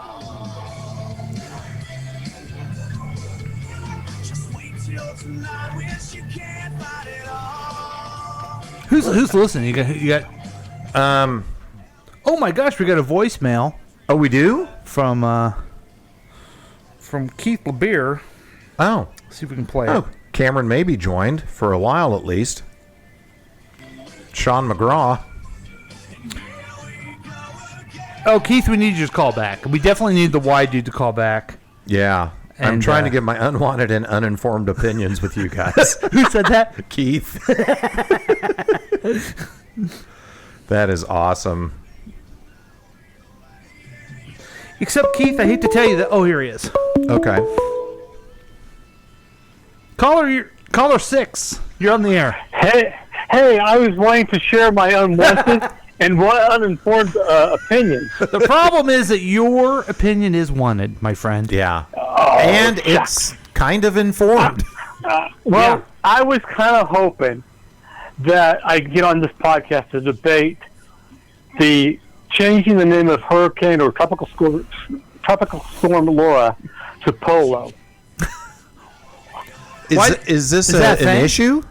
Who's listening? You got. Oh my gosh, we got a voicemail. Oh, we do? From Keith LeBeer. Oh. See if we can play Oh, it. Cameron maybe joined for a while at least. Sean McGraw. Oh, Keith, we need you to call back. We definitely need the white dude to call back. Yeah. I'm And, trying to get my unwanted and uninformed opinions with you guys. Who said that? Keith. That is awesome. Except Keith, I hate to tell you that. Oh, here he is. Okay. Caller 6. You're on the air. Hey, I was wanting to share my unwanted and uninformed opinions. The problem is that your opinion is wanted, my friend. Yeah. Oh, and it's kind of informed. I was kind of hoping that I get on this podcast to debate the changing the name of hurricane or tropical storm Laura to Polo. Is this that an thing? issue?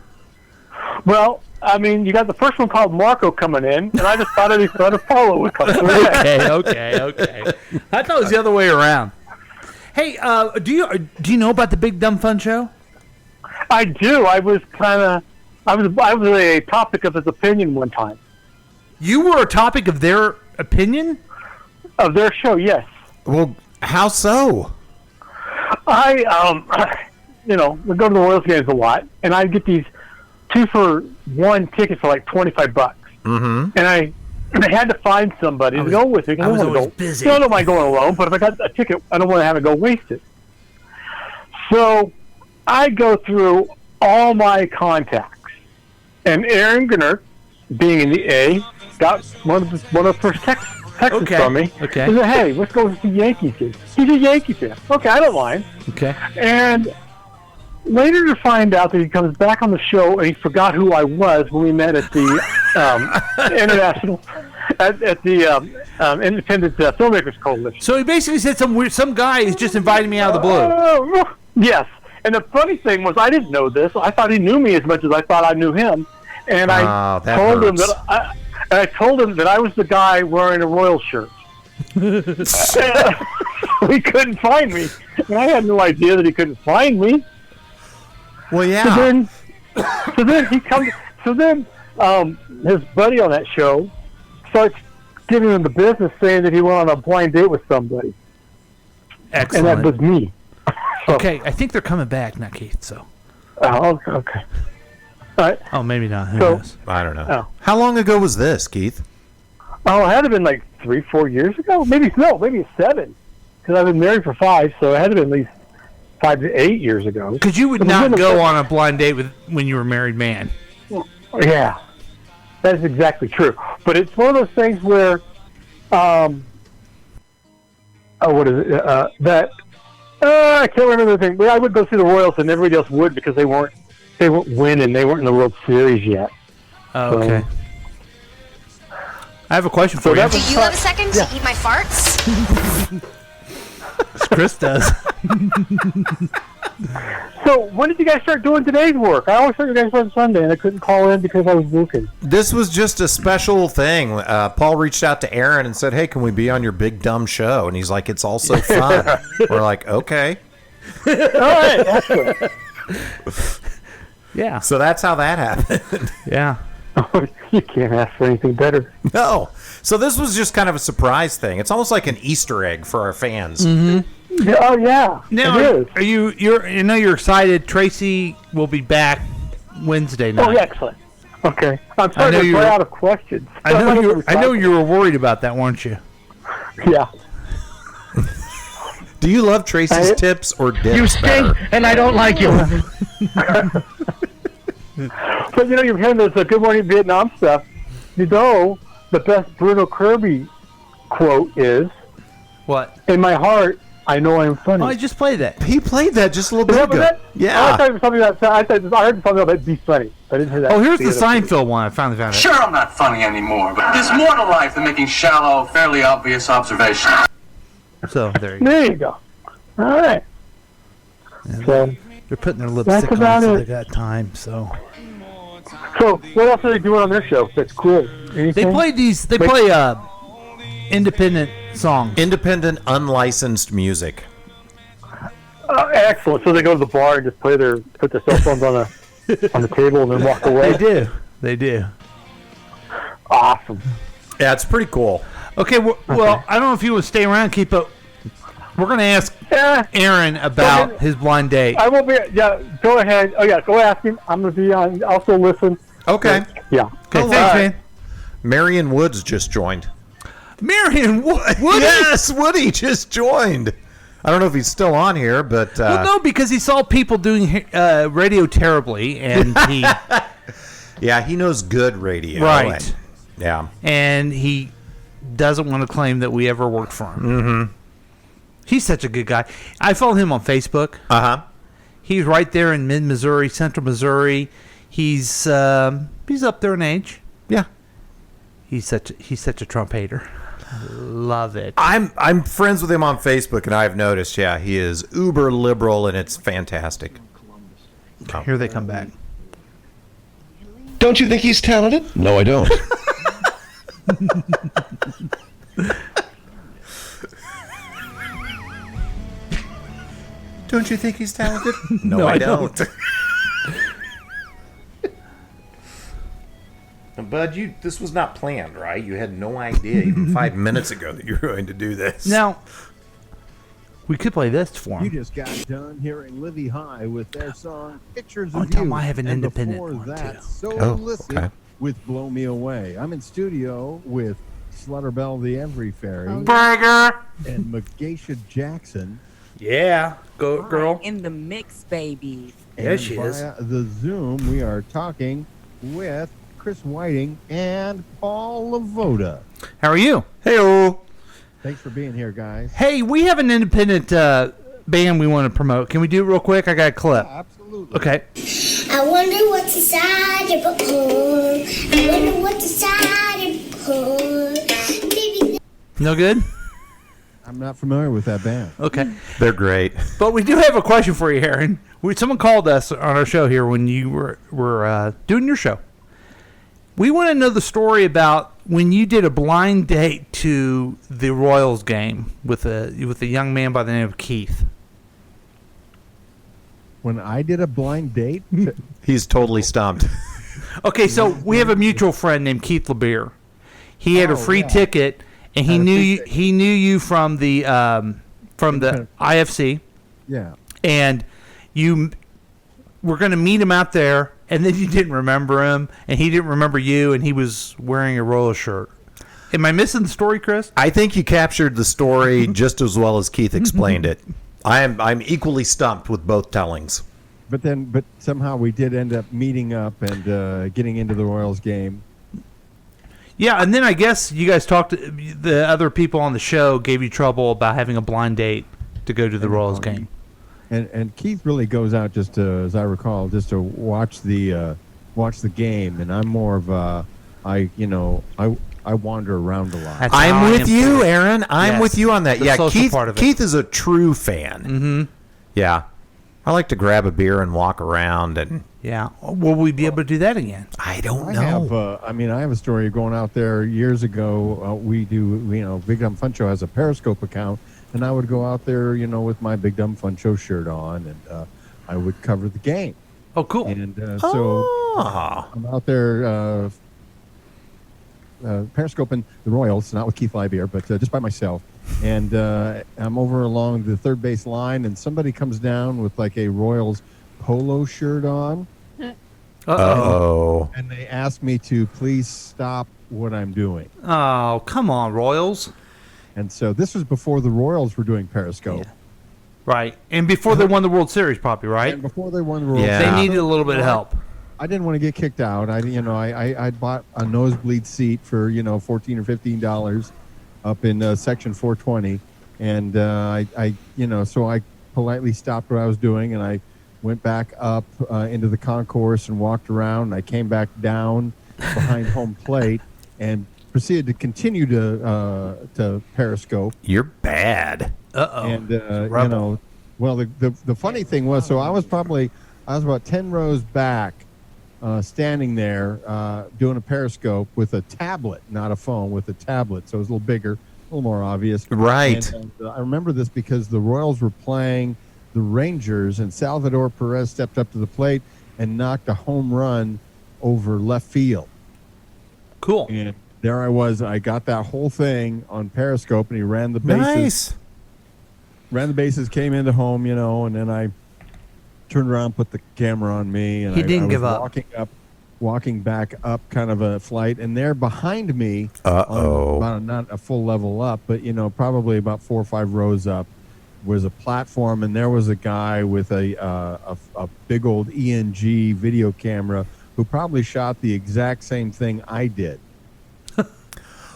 Well, I mean, you got the first one called Marco coming in, and I just thought it'd be fun if Polo would come through. Okay. I thought it was the other way around. Hey, do you know about the Big Dumb Fun Show? I do. I was a topic of his opinion one time. You were a topic of their opinion? Of their show, yes. Well, how so? I we go to the Royals games a lot, and I get these 2-for-1 tickets for like $25. Mm-hmm. And I had to find somebody to go with me. I was don't wanna always go, busy. I don't mind going alone, but if I got a ticket, I don't want to have it go wasted. So I go through all my contacts, and Aaron Gnert, being in the A, got one of the first texts from me. Okay. He said, "Hey, let's go to the Yankees game." He's a Yankee fan. Okay, I don't mind. Okay. And later to find out that he comes back on the show and he forgot who I was when we met at the at the Independent Filmmakers Coalition. So he basically said some guy is just inviting me out of the blue. Yes. And the funny thing was, I didn't know this. I thought he knew me as much as I thought I knew him. And I told him that I was the guy wearing a Royal shirt. He couldn't find me. And I had no idea that he couldn't find me. Well, yeah. So then he comes. So then his buddy on that show starts giving him the business, saying that he went on a blind date with somebody. Excellent. And that was me. Okay, I think they're coming back, not Keith. So. Oh, okay. All right. Oh, maybe not. Who So- knows? I don't know. Oh. How long ago was this, Keith? Oh, it had to have been like 3-4 years ago. Maybe 7. Because I've been married for 5, so it had to have been at least 5 to 8 years ago. Because you would not go on a blind date when you were a married man. Yeah, that is exactly true. But it's one of those things where, what is it? I can't remember the thing. But I would go see the Royals, and everybody else would because they weren't winning. They weren't in the World Series yet. Oh, okay. I have a question for you. Do you have a second to eat my farts? Chris does. So when did you guys start doing today's work? I always thought you guys were on Sunday, and I couldn't call in because I was working. This was just a special thing. Paul reached out to Aaron and said, "Hey, can we be on your big dumb show?" And he's like, "It's also fun." We're like, "Okay." All right, excellent. Yeah. So that's how that happened. Yeah. You can't ask for anything better. No. So this was just kind of a surprise thing. It's almost like an Easter egg for our fans. Mm-hmm. Yeah, oh yeah. Now, it is. are you're? I know you're excited. Tracy will be back Wednesday night. Oh, yeah, excellent. Okay. I'm sorry to run out of questions. I know you were worried about that, weren't you? Yeah. Do you love Tracy's tips or dips? You stink, and I don't like you. But you're hearing this Good Morning Vietnam stuff. The best Bruno Kirby quote is, "What? In my heart, I know I'm funny." Oh, I just played that. He played that just a little bit ago. That? Yeah. Oh, I thought it was something I heard something about be funny. I didn't hear that. Oh, here's the Seinfeld one. I finally found it. Sure, I'm not funny anymore, but there's more to life than making shallow, fairly obvious observations. So there you go. There you go. All right. Yeah, So they're putting their that's lipstick on, about so it. they got time. So what else are they doing on their show? That's cool. Anything? they play these. They play independent songs. Independent, unlicensed music. Excellent. So they go to the bar and just put their cell phones on the table and then walk away. They do. Awesome. Yeah, it's pretty cool. Okay. Well, I don't know if you would stay around, Keith, but we're going to ask Aaron about his blind date. I will be. Yeah, go ahead. Oh yeah, go ask him. I'm going to be on. Also listen. Okay. Yeah. Okay. Thanks, man. Marion Woods just joined. Marion Woody? Yes, Woody just joined. I don't know if he's still on here, but well, no, because he saw people doing radio terribly, and he yeah, he knows good radio, right? And, yeah, and he doesn't want to claim that we ever worked for him. Mm-hmm. He's such a good guy. I follow him on Facebook. Uh-huh. He's right there in mid-Missouri, central Missouri. He's up there in age. Yeah. He's such a Trump hater. Love it. I'm friends with him on Facebook, and I've noticed, yeah, he is uber liberal, and it's fantastic. Here they come back. Don't you think he's talented? No, I don't. Don't you think he's talented? No, I don't. Bud, this was not planned, right? You had no idea even 5 minutes ago that you were going to do this. Now, we could play this for him. You just got done hearing Livy High with their song "Pictures Oh, of tell You." him I have an and independent before one, that, too. So Oh, listen okay. with "Blow Me Away." I'm in studio with Slutterbell the Every Fairy Burger and Megashia Jackson. Yeah, go girl. In the mix, baby. Yes, she is. Via the Zoom, we are talking with Chris Whiting and Paul Lavoda. How are you? Hey-o. Thanks for being here, guys. Hey, we have an independent band we want to promote. Can we do it real quick? I got a clip. Absolutely. Okay. I wonder what's inside your butthole. I wonder what's inside your butthole. No good? I'm not familiar with that band. Okay. They're great. But we do have a question for you, Aaron. Someone called us on our show here when you were doing your show. We want to know the story about when you did a blind date to the Royals game with a young man by the name of Keith. When I did a blind date? He's totally stumped. Okay, so we have a mutual friend named Keith LeBeer. He had a free ticket, and he knew you. He knew you from the IFC. Yeah. And you were going to meet him out there, and then you didn't remember him, and he didn't remember you, and he was wearing a Royal shirt. Am I missing the story, Chris? I think you captured the story just as well as Keith explained it. I'm equally stumped with both tellings. But somehow we did end up meeting up and getting into the Royals game. Yeah, and then I guess you guys talked to the other people on the show, gave you trouble about having a blind date to go to the Royals game. And Keith really goes out just to, as I recall, just to watch the game, and I'm more of I wander around a lot. I'm with you, Aaron. I'm with you on that. The Yeah, social part of it. Keith is a true fan. Mm-hmm. Yeah. I like to grab a beer and walk around and. Yeah. Will we be able to do that again? I don't know. I have a story of going out there years ago. We do, Big Dumb Fun Show has a Periscope account, and I would go out there, with my Big Dumb Fun Show shirt on, and I would cover the game. Oh, cool. And so I'm out there Periscoping the Royals, not with Keith Liebeer, but just by myself. And I'm over along the third base line, and somebody comes down with like a Royals polo shirt on. Uh-oh. And they asked me to please stop what I'm doing. Oh, come on, Royals. And so this was before the Royals were doing Periscope. Yeah. Right. And before they won the World Series, probably, right? And before they won the World Series. They needed a little bit of help. I didn't want to get kicked out. I bought a nosebleed seat for, $14 or $15 up in section 420. And so I politely stopped what I was doing, and I went back up into the concourse and walked around. I came back down behind home plate and proceeded to continue to Periscope. You're bad. Uh-oh. And the funny thing was, so I was about 10 rows back, standing there doing a Periscope with a tablet, not a phone, with a tablet. So it was a little bigger, a little more obvious. Right. And I remember this because the Royals were playing the Rangers, and Salvador Perez stepped up to the plate and knocked a home run over left field. Cool. And there I was. I got that whole thing on Periscope, and he ran the bases. Nice. Ran the bases, came into home, and then I turned around, put the camera on me, and he didn't I was give up. Walking back up kind of a flight, and there behind me, not a full level up, but probably about 4 or 5 rows up, was a platform, and there was a guy with a big old ENG video camera who probably shot the exact same thing I did.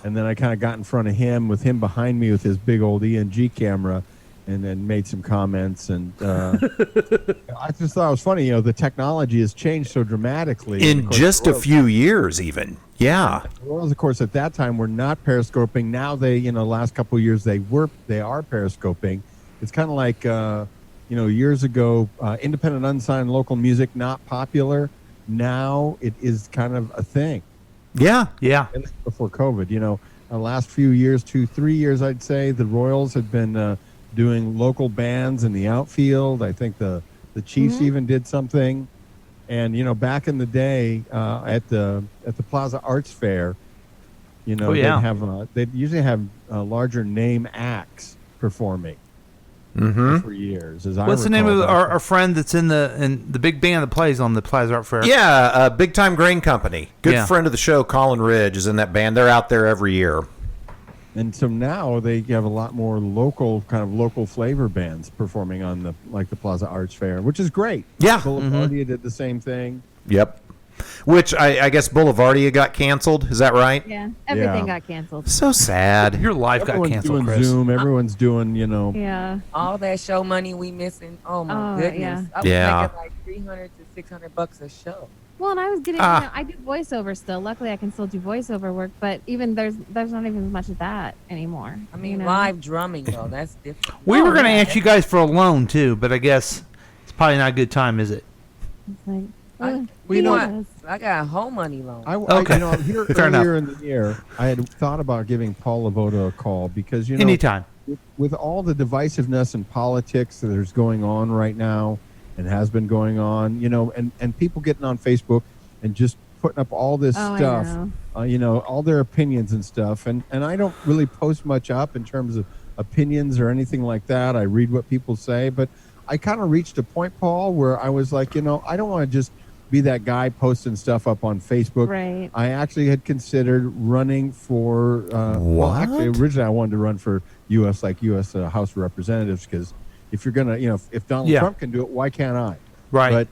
And then I kind of got in front of him with him behind me with his big old ENG camera, and then made some comments. And I just thought it was funny. The technology has changed so dramatically. In just a few years, even. Yeah. The Royals, of course, at that time were not periscoping. Now they, last couple of years, they are periscoping. It's kind of like, years ago, independent, unsigned local music, not popular. Now it is kind of a thing. Yeah. Yeah. At least before COVID, the last few years, 2-3 years, I'd say, the Royals had been doing local bands in the outfield. I think the Chiefs even did something. And, back in the day at the Plaza Arts Fair, they'd usually have larger name acts performing. For years. What's the name of our friend that's in the big band that plays on the Plaza Art Fair? Yeah, Big Time Grain Company. Good friend of the show, Colin Ridge, is in that band. They're out there every year. And so now they have a lot more local flavor bands performing on the Plaza Arts Fair, which is great. Yeah. Boulevardia did the same thing. Yep. Which I guess Boulevardia got canceled. Is that right? Yeah. Everything got canceled. So sad. Your life got canceled, doing Chris. Zoom. Everyone's doing, Yeah. All that show money we missing. Oh my goodness. Yeah. I was making like $300 to $600 a show. Well, and I was getting, I do voiceover still. Luckily, I can still do voiceover work, but even there's not even as much of that anymore. I mean, live drumming though, that's different. We were going to ask you guys for a loan too, but I guess it's probably not a good time, is it? It's like, I got a home money loan. Earlier in the year, I had thought about giving Paul Lavoda a call because anytime with all the divisiveness and politics that is going on right now and has been going on, and people getting on Facebook and just putting up all this stuff, all their opinions and stuff, and I don't really post much up in terms of opinions or anything like that. I read what people say, but I kind of reached a point, Paul, where I was like, I don't want to just be that guy posting stuff up on Facebook. Right. I actually had considered running for, originally I wanted to run for U.S. House of Representatives, because if you're going to, if Donald Trump can do it, why can't I? Right. But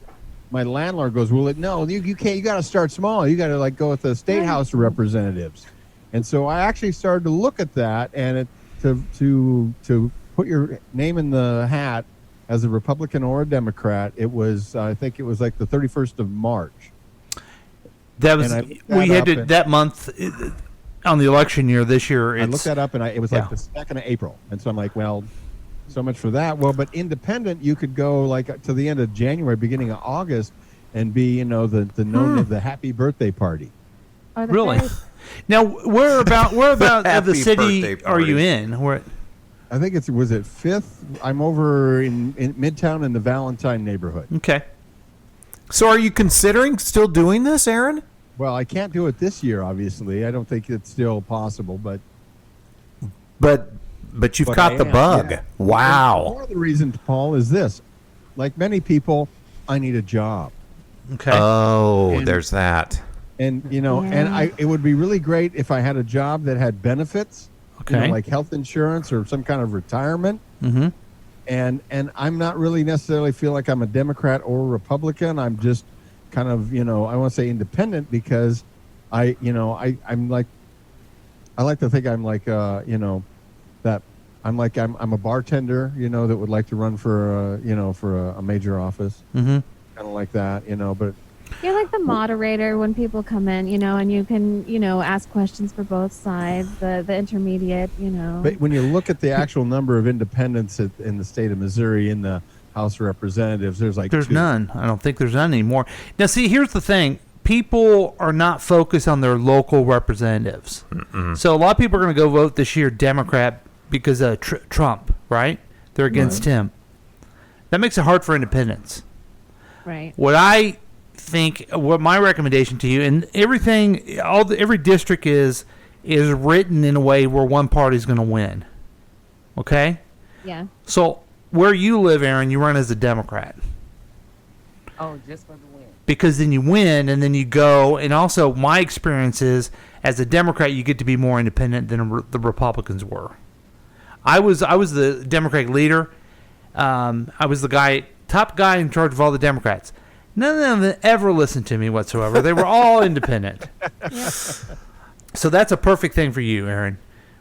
my landlord goes, well, no, you can't, you got to start small. You got to go with the state House of Representatives. And so I actually started to look at that, and to put your name in the hat as a Republican or a Democrat, it was, I think it was like the 31st of March. That was, we had it that month on the election year this year. I looked that up, and it was like the 2nd of April. And so I'm like, well, so much for that. Well, but independent, you could go like to the end of January, beginning of August, and be, the happy birthday party. Really? Now, where about of the city are you in? Where? I think was it 5th? I'm over in Midtown in the Valentine neighborhood. Okay. So are you considering still doing this, Aaron? Well, I can't do it this year, obviously. I don't think it's still possible, but you've caught the bug. Yeah. Wow. And part of the reason, Paul, is this. Like many people, I need a job. Okay. Oh, there's that. And, it would be really great if I had a job that had benefits. Okay. Like health insurance or some kind of retirement. Mm-hmm. And I'm not really necessarily feel like I'm a Democrat or a Republican. I'm just kind of, I want to say independent, because I'm like, I like to think I'm like, that I'm a bartender, that would like to run for, for a major office. Mm-hmm. Kind of like that, but you're like the moderator when people come in, and you can, ask questions for both sides, the intermediate, But when you look at the actual number of independents in the state of Missouri in the House of Representatives, there's none. I don't think there's none anymore. Now, see, here's the thing. People are not focused on their local representatives. Mm-mm. So a lot of people are going to go vote this year Democrat because of Trump, right? They're against him. That makes it hard for independents. Right. What my recommendation to you, and every district is written in a way where one party is going to win. Okay? Yeah. So where you live, Aaron, you run as a Democrat. Oh, just for the win. Because then you win, and then you go, and also my experience is, as a Democrat, you get to be more independent than the Republicans were. I was the Democratic leader. I was the top guy in charge of all the Democrats. None of them ever listened to me whatsoever. They were all independent. Yep. So that's a perfect thing for you, Aaron.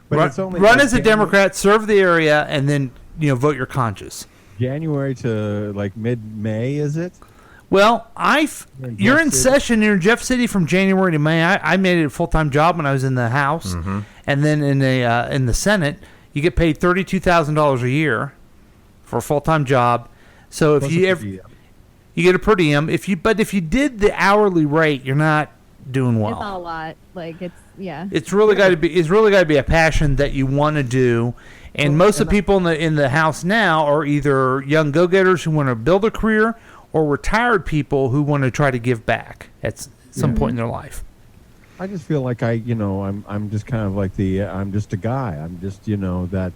Run as a Democrat, serve the area, and then vote your conscience. January to like mid-May, is it? Well, you're in session. You're in Jeff City from January to May. I made it a full-time job when I was in the House, and then in the Senate, you get paid $32,000 a year for a full-time job. So if you get a per diem. If you did the hourly rate, you're not doing well. It's not a lot. Like It's really got to be a passion that you want to do. And most of the people in the House now are either young go-getters who want to build a career, or retired people who want to try to give back at some point in their life. I just feel like I'm just kind of like I'm just a guy. I'm just that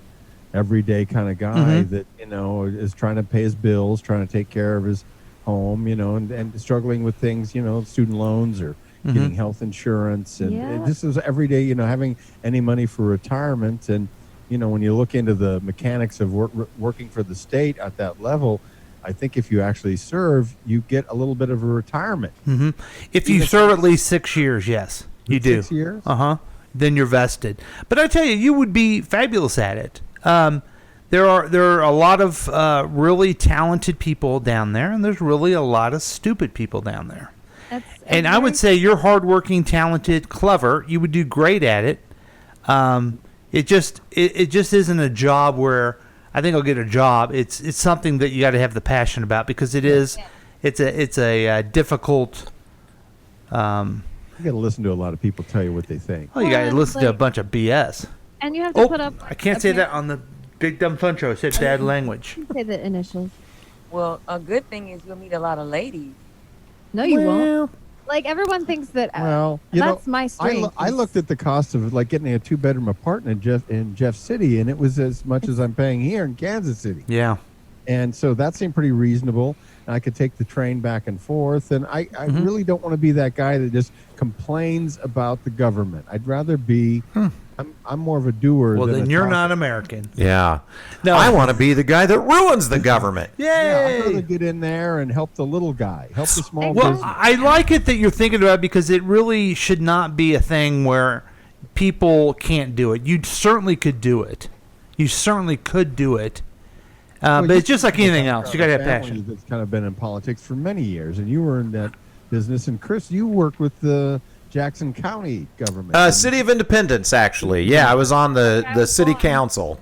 everyday kind of guy that is trying to pay his bills, trying to take care of his home, and struggling with things, student loans or getting health insurance, and this is every day, having any money for retirement. And when you look into the mechanics of working for the state at that level, I think if you actually serve, you get a little bit of a retirement. Mm-hmm. If you serve at least 6 years, yes, you do. 6 years? Then you're vested. But I tell you, you would be fabulous at it. There are a lot of really talented people down there, and there's really a lot of stupid people down there. And I would say you're hardworking, talented, clever. You would do great at it. It just isn't a job where I think I'll get a job. It's something that you got to have the passion about because it is. It's a difficult. You got to listen to a lot of people tell you what they think. Oh, you got to listen to a bunch of BS. And you have to put up. I can't say that on the Big Dumb Fun Show. I said bad language. Say the initials. Well, a good thing is you'll meet a lot of ladies. No, you won't. Like everyone thinks that. Well, that's my strength. I looked at the cost of like getting a 2-bedroom apartment in Jeff City, and it was as much as I'm paying here in Kansas City. Yeah. And so that seemed pretty reasonable. And I could take the train back and forth. And I really don't want to be that guy that just complains about the government. I'd rather be. I'm more of a doer. Well, than then a you're talker. not American. Yeah. No. I want to be the guy that ruins the government. Yay! Yeah, I'd rather get in there and help the little guy, help the small Well, business. I like it that you're thinking about it because it really should not be a thing where people can't do it. You certainly could do it. You certainly could do it. But it's just like anything else. You got to have Family passion. That's kind of been in politics for many years, and you were in that business. And Chris, you worked with the Jackson County government. City of Independence, actually. Yeah, I was on the city council.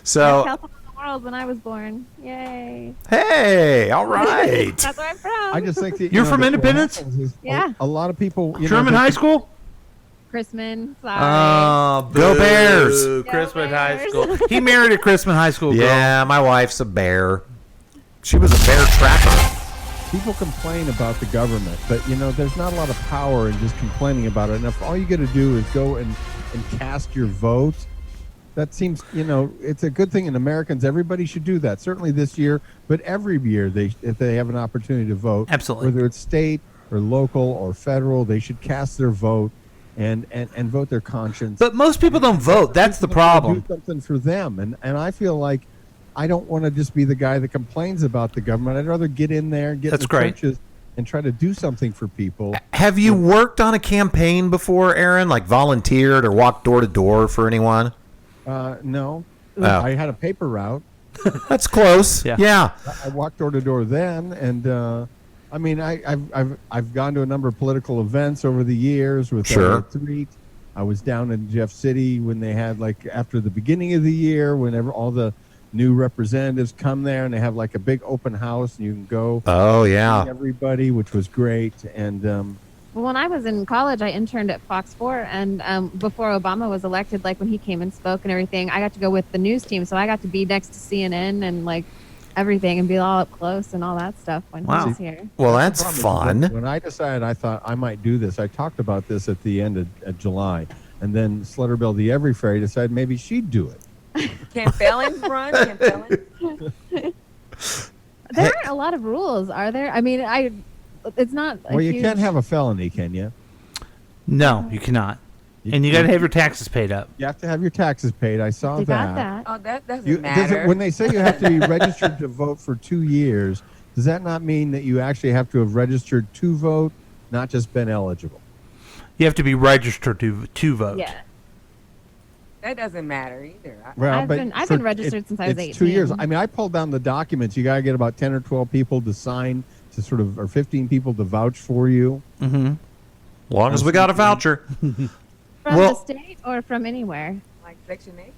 So, Best council in the world when I was born. Yay! hey, all right. That's where I'm from. I just think that You're from that what Independence? happens is Yeah. A lot of people. Sherman High School? Chrisman. Sorry. Oh, Go Bears. boo. Chrisman High School. He married a Chrisman High School girl. Yeah, my wife's a bear. She was a bear trapper. People complain about the government, but there's not a lot of power in just complaining about it. And if all you got to do is go and cast your vote, that seems it's a good thing. And Americans, everybody should do that. Certainly this year, but every year if they have an opportunity to vote, Absolutely. whether it's state or local or federal, they should cast their vote and vote their conscience. But most people don't vote. That's the Do problem. something for them, and I feel like I don't want to just be the guy that complains about the government. I'd rather get in there, get That's in the great. trenches, and try to do something for people. Have you worked on a campaign before, Aaron? Like volunteered or walked door to door for anyone? No, Oh. I had a paper route. That's close. Yeah. I walked door to door then, and I mean, I've gone to a number of political events over the years with Sure. Threet. I was down in Jeff City when they had after the beginning of the year, whenever all the new representatives come there and they have a big open house and you can go. Oh, yeah. See everybody, which was great. And Well, when I was in college, I interned at Fox 4, and before Obama was elected, when he came and spoke and everything, I got to go with the news team, so I got to be next to CNN and everything and be all up close and all that stuff when he was here. Well, that's the problem fun. is when I decided I thought I might do this, I talked about this at the end of July, and then Slutterbell the Every Fairy decided maybe she'd do it. Can felons run? Can felons? There aren't a lot of rules, are there? I mean, it's not. Well, you can't have a felony, can you? No, you cannot. And you got to have your taxes paid up. You have to have your taxes paid. I saw You that. got that. Oh, that doesn't Does matter. when they say you have to be registered to vote for 2 years, does that not mean that you actually have to have registered to vote, not just been eligible? You have to be registered to vote. Yeah. That doesn't matter either. I've been registered since I was 18. It's 2 years. I mean, I pulled down the documents. You got to get about 10 or 12 people to sign or 15 people to vouch for you. Mm-hmm. As long as we got a voucher. From the state or from anywhere? Like Section 8?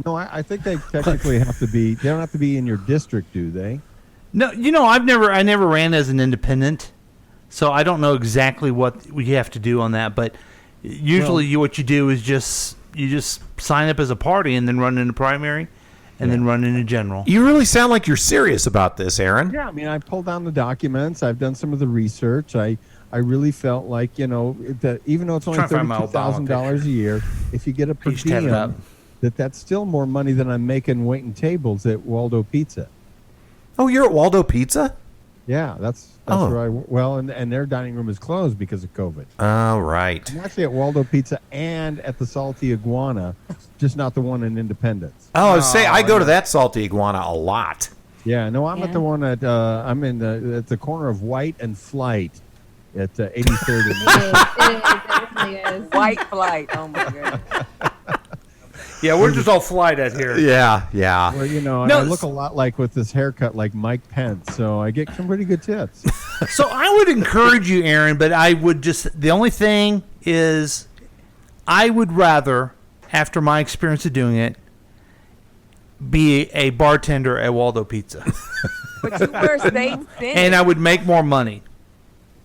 No, I think they technically have to be. They don't have to be in your district, do they? No, I never ran as an independent, so I don't know exactly what we have to do on that. But usually, what you do is you just sign up as a party and then run in a primary, and then run in a general. You really sound like you're serious about this, Aaron. Yeah, I mean, I pulled down the documents. I've done some of the research. I really felt like that even though it's only $32,000 a year, if you get a per diem, that's still more money than I'm making waiting tables at Waldo Pizza. Oh, you're at Waldo Pizza? Yeah, that's where and their dining room is closed because of COVID. Oh, right. I'm actually at Waldo Pizza and at the Salty Iguana, just not the one in Independence. Oh, I was saying, I go to that Salty Iguana a lot. Yeah, no, I'm at the one at I'm at the corner of White and Flight at 83rd and It really is. White flight. Oh my goodness. Yeah, we're just all flight out here. Yeah. Well, I look a lot with this haircut like Mike Pence, so I get some pretty good tips. So I would encourage you, Aaron, but I would the only thing is I would rather, after my experience of doing it, be a bartender at Waldo Pizza. But you were state Senate. And I would make more money.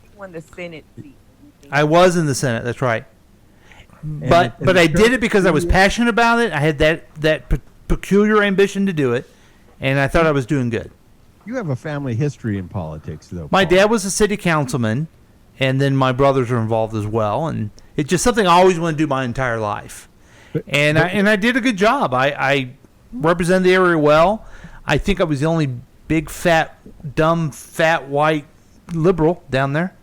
You won the Senate seat. I was in the Senate, that's right. But I did it because I was passionate about it. I had that peculiar ambition to do it, and I thought I was doing good. You have a family history in politics, though. My dad was a city councilman, and then my brothers are involved as well, and it's just something I always wanted to do my entire life. And I did a good job. I represented the area well. I think I was the only big, dumb, fat, white liberal down there.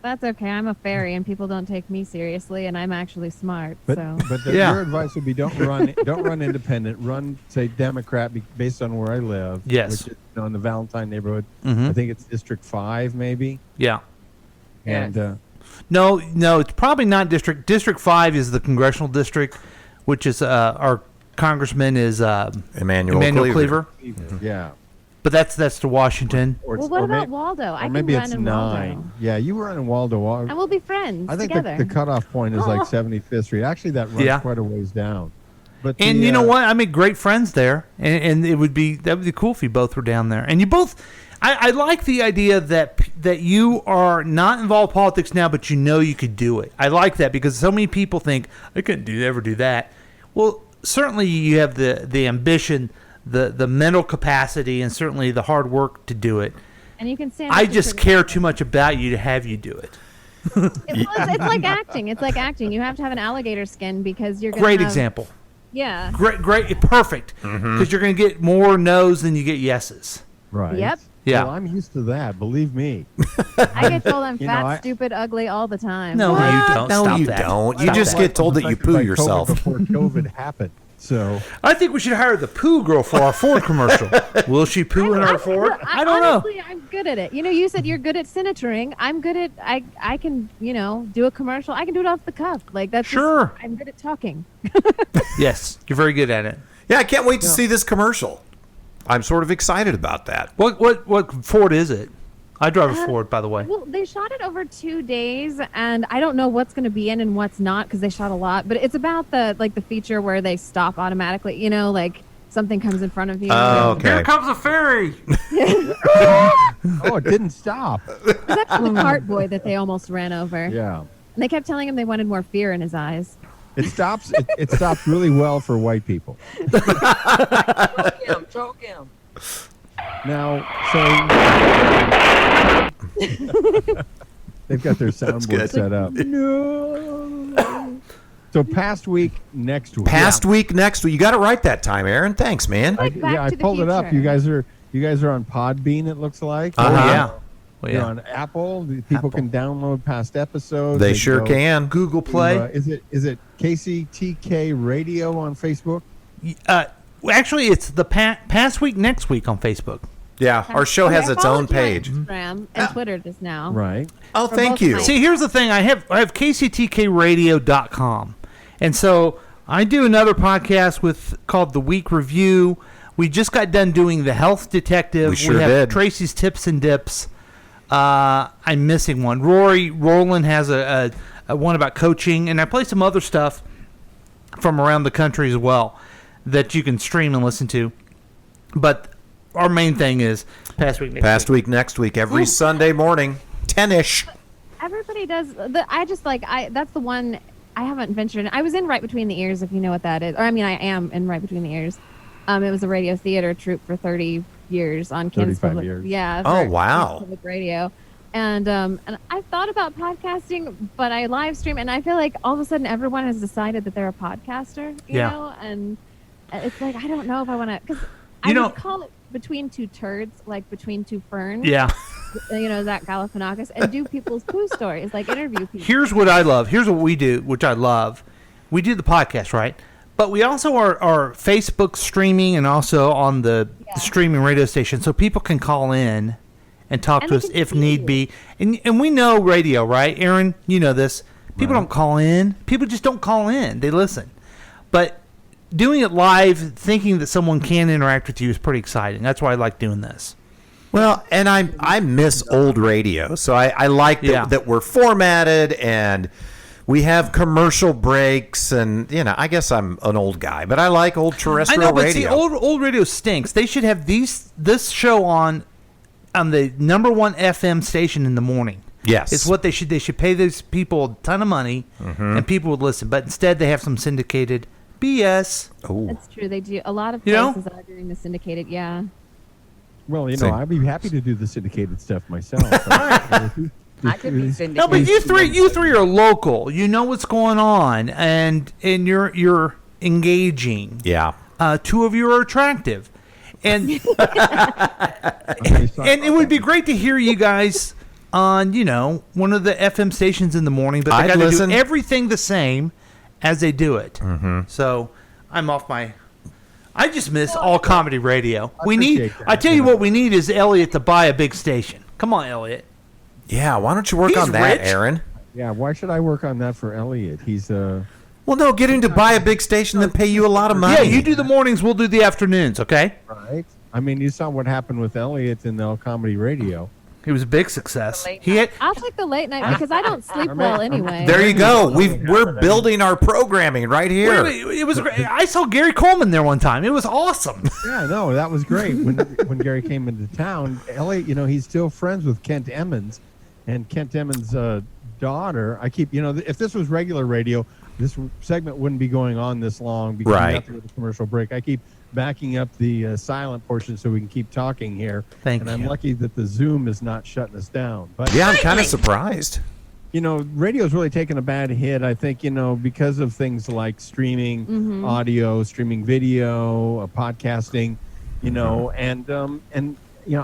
That's okay. I'm a fairy, and people don't take me seriously, and I'm actually smart. But So your advice would be don't run independent. Run, say, Democrat, based on where I live. Yes. Which is in the Valentine neighborhood. Mhm. I think it's District 5, maybe. Yeah. And No, it's probably not District. District 5 is the congressional district, which is our congressman is Emmanuel Cleaver. Yeah. But that's to Washington. well, what about Waldo? I Or can maybe run it's in 9. Waldo, Yeah, you were in Waldo. and we'll be friends I think together. the cutoff point is like 75th Street. Actually, that runs Yeah. quite a ways down. But And you know what? I made great friends there, and that would be cool if you both were down there. And you both, I like the idea that you are not involved in politics now, but you know you could do it. I like that because so many people think I couldn't ever do that. Well, certainly you have the ambition, the mental capacity, and certainly the hard work to do it. And you can stand. I up to just criticism. care too much about you to have you do it. It's like acting. It's like acting. You have to have an alligator skin because you're gonna Great have- example. Yeah. Great, perfect. Because you're going to get more no's than you get yeses. Right. Yep. Yeah. Well, I'm used to that. Believe me. I get told I'm You fat, know, I- stupid, ugly all the time. No, you don't. No, Stop you that. don't. You Stop just that. get told that you Affected poo by yourself. COVID before COVID happened. So I think we should hire the poo girl for our Ford commercial. Will she poo in our Ford? I don't know. Honestly, I'm good at it. You said you're good at senatoring. I'm good at I can do a commercial. I can do it off the cuff. Like that's Sure. I'm good at talking. Yes, you're very good at it. Yeah, I can't wait to see this commercial. I'm sort of excited about that. What Ford is it? I drive a Ford, by the way. Well, they shot it over 2 days, and I don't know what's going to be in and what's not because they shot a lot. But it's about the feature where they stop automatically. Like something comes in front of you. Oh, okay. Here comes a ferry. oh, it didn't stop. It's actually the cart boy that they almost ran over. Yeah. And they kept telling him they wanted more fear in his eyes. It stops. It stops really well for white people. Choke him. Now, so they've got their soundboard good. set up. No. So past week, next week. Past week, next week. You got it right that time, Aaron. Thanks, man. Back I to the pulled it up. future. You guys are on Podbean. It looks like. Uh-huh. Yeah. Well, You're yeah. on Apple. People can download past episodes. They sure can. Google to, Play. is it KCTK Radio on Facebook? Actually, it's the past week, next week on Facebook. Yeah, our show has I its followed own you on page. Instagram and Twitter just now. Right. Oh, For thank both you. sites. See, here's the thing. I have kctkradio.com. And so I do another podcast called The Week Review. We just got done doing The Health Detective. We sure have did. Tracy's Tips and Dips. I'm missing one. Rory Rowland has a one about coaching, and I play some other stuff from around the country as well that you can stream and listen to. But our main thing is past week, next week, every Sunday morning, 10-ish. Everybody does. That's the one I haven't ventured in. I was in Right Between the Ears, if you know what that is. Or I am in Right Between the Ears. It was a radio theater troupe for 30 years on Kansas 35 Public. years. Yeah. Oh, for wow. Kansas Public Radio. And I've thought about podcasting, but I live stream, and I feel like all of a sudden everyone has decided that they're a podcaster, you Yeah. know? And it's like, I don't know if I want to, because I would call it Between Two Turds, like Between Two Ferns. Yeah. Zach Galifianakis, and do people's poo stories, like interview people. Here's what I love. Here's what we do, which I love. We do the podcast, right? But we also are Facebook streaming and also on the streaming radio station, so people can call in and talk to us if need be. And we know radio, right? Aaron, you know this. People don't call in. People just don't call in. They listen. But doing it live, thinking that someone can interact with you is pretty exciting. That's why I like doing this. Well, and I miss old radio, so I like that we're formatted and we have commercial breaks, and I guess I'm an old guy, but I like old terrestrial I know, but radio. see, old radio stinks. They should have this show on the number one FM station in the morning. Yes, it's what they should. They should pay these people a ton of money, and people would listen. But instead, they have some syndicated BS. Oh, that's true. They do a lot of You know? places are doing the syndicated. Yeah. Well, I'd be happy to do the syndicated stuff myself. I could be syndicated. No, but you three are local. You know what's going on, and you're engaging. Yeah. Two of you are attractive, and and it would be great to hear you guys on one of the FM stations in the morning. But they got to do everything the same as they do it. Mm-hmm. So I'm off my. I just miss all comedy radio. I tell you what we need is Elliot to buy a big station. Come on, Elliot. Yeah, why don't you work on that, rich. Aaron? Yeah, why should I work on that for Elliot? He's Well, no, get him to buy a big station, then pay you a lot of money. Yeah, you do the mornings, we'll do the afternoons, okay? Right. I mean, you saw what happened with Elliot in the All Comedy Radio. He was a big success. I'll take the late night because I don't sleep well anyway. There you go. We're building our programming right here. Wait, it was great. I saw Gary Coleman there one time. It was awesome. Yeah, no, that was great. When Gary came into town, Elliot, he's still friends with Kent Emmons. And Kent Emmons' daughter, I keep, if this was regular radio, this segment wouldn't be going on this long because right. after the commercial break. I keep backing up the silent portion so we can keep talking here. Thank you. And I'm lucky that the Zoom is not shutting us down. But yeah, I'm kind of surprised. Radio's really taken a bad hit, I think, because of things like streaming audio, streaming video, podcasting, and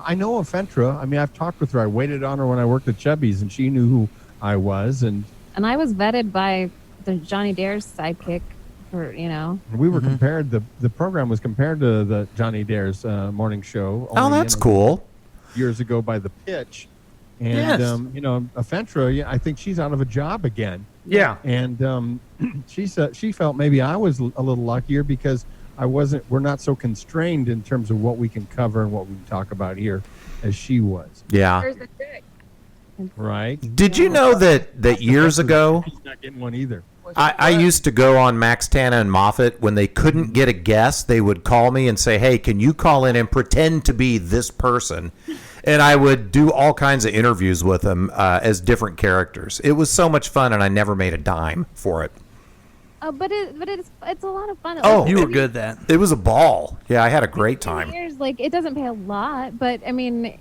I know of Fentra. I mean, I've talked with her. I waited on her when I worked at Chubby's, and she knew who I was. And I was vetted by the Johnny Dare's sidekick for, we were compared. The program was compared to the Johnny Dare's morning show. Oh, that's cool. Years ago by The Pitch. And, Fentra, I think she's out of a job again. Yeah. And she said she felt maybe I was a little luckier because we're not so constrained in terms of what we can cover and what we can talk about here as she was. Yeah. Right. Did you know that years ago, she's not getting one either. I used to go on Max Tana and Moffat when they couldn't get a guest. They would call me and say, "Hey, can you call in and pretend to be this person?" And I would do all kinds of interviews with them as different characters. It was so much fun, and I never made a dime for it. But it's a lot of fun. You were good then. It was a ball. Yeah, I had a great time. It doesn't pay a lot, but I mean,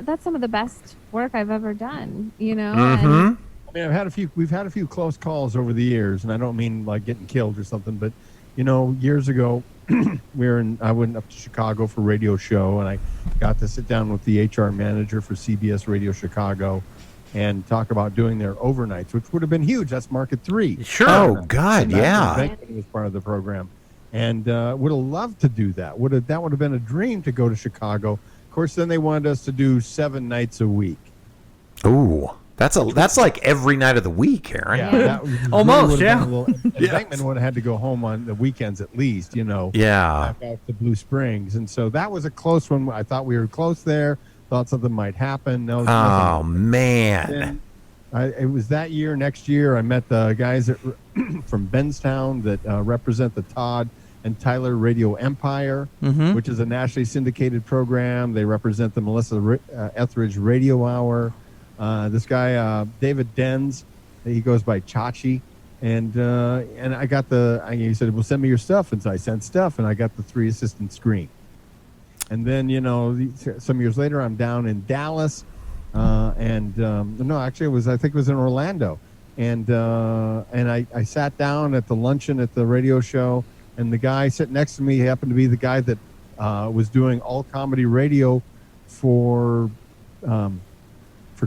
that's some of the best work I've ever done. Mm-hmm. I mean, we've had a few close calls over the years, and I don't mean like getting killed or something, but years ago, I went up to Chicago for a radio show, and I got to sit down with the HR manager for CBS Radio Chicago and talk about doing their overnights, which would have been huge. That's Market 3. Sure. Oh, God, yeah. Venkman was part of the program. And would have loved to do that. That would have been a dream to go to Chicago. Of course, then they wanted us to do 7 nights a week. Ooh. That's like every night of the week, Aaron. Yeah, almost, really yeah. Venkman would have had to go home on the weekends at least, Yeah. Back out to Blue Springs. And so that was a close one. I thought we were close there. Thought something might happen. No. Oh, man. It was that year. Next year, I met the guys from Benstown that represent the Todd and Tyler Radio Empire, which is a nationally syndicated program. They represent the Melissa Etheridge Radio Hour. This guy, David Denz, he goes by Chachi. And I got he said, well, send me your stuff. And so I sent stuff, and I got the 3 assistant screen. And then, some years later, I'm down in Dallas. I think it was in Orlando. And I sat down at the luncheon at the radio show, and the guy sitting next to me happened to be the guy that was doing all comedy radio for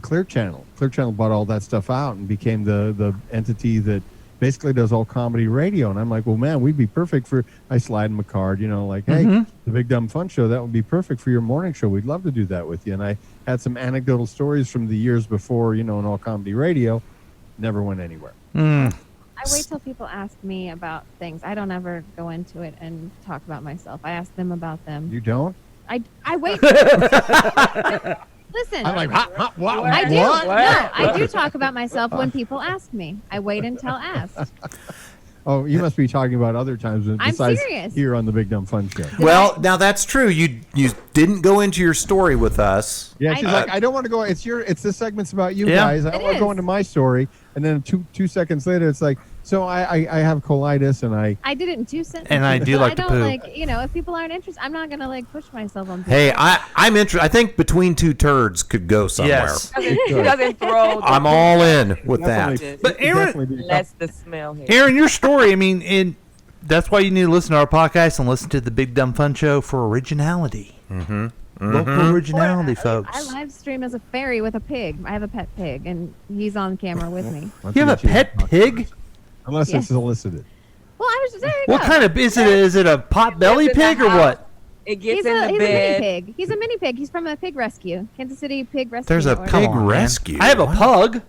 Clear Channel. Clear Channel bought all that stuff out and became the entity that basically does all comedy radio. And I'm like, well, man, we'd be perfect for, I slide him a card, hey, the Big Dumb Fun Show, that would be perfect for your morning show. We'd love to do that with you. And I had some anecdotal stories from the years before, in all comedy radio. Never went anywhere. I wait till people ask me about things. I don't ever go into it and talk about myself. I ask them about them. You don't? I wait. Listen. I'm like, wow. I do. What? No, I do talk about myself when people ask me. I wait until asked. Oh, you must be talking about other times I'm besides serious. here on the Big Dumb Fun Show. Well, now that's true. You didn't go into your story with us. Yeah, she's like, I don't want to go. It's this segment's about you Yeah. guys. I don't want to go into my story. And then two seconds later, it's like, so I have colitis and I did it in 2 sentences. And I do like I to don't poop. like, if people aren't interested, I'm not gonna like push myself on people. Hey, I'm interested. I think Between Two Turds could go somewhere. Yes. He doesn't throw. I'm all in with Definitely. that. But Aaron, That's the smell here. Aaron, your story, I mean, that's why you need to listen to our podcast and listen to the Big Dumb Fun Show for originality. Mm-hmm. Local originality, folks. I live stream as a fairy with a pig. I have a pet pig, and he's on camera with me. You have a pet pig? Unless Yes. it's solicited. Well, I was just there. You What go. kind of is it? Is it a pot belly in the pig or house. what? It gets He's in a the mini bed. pig. He's a mini pig. He's from a pig rescue, Kansas City Pig Rescue. There's a Network. pig on, man. rescue. I have a pug,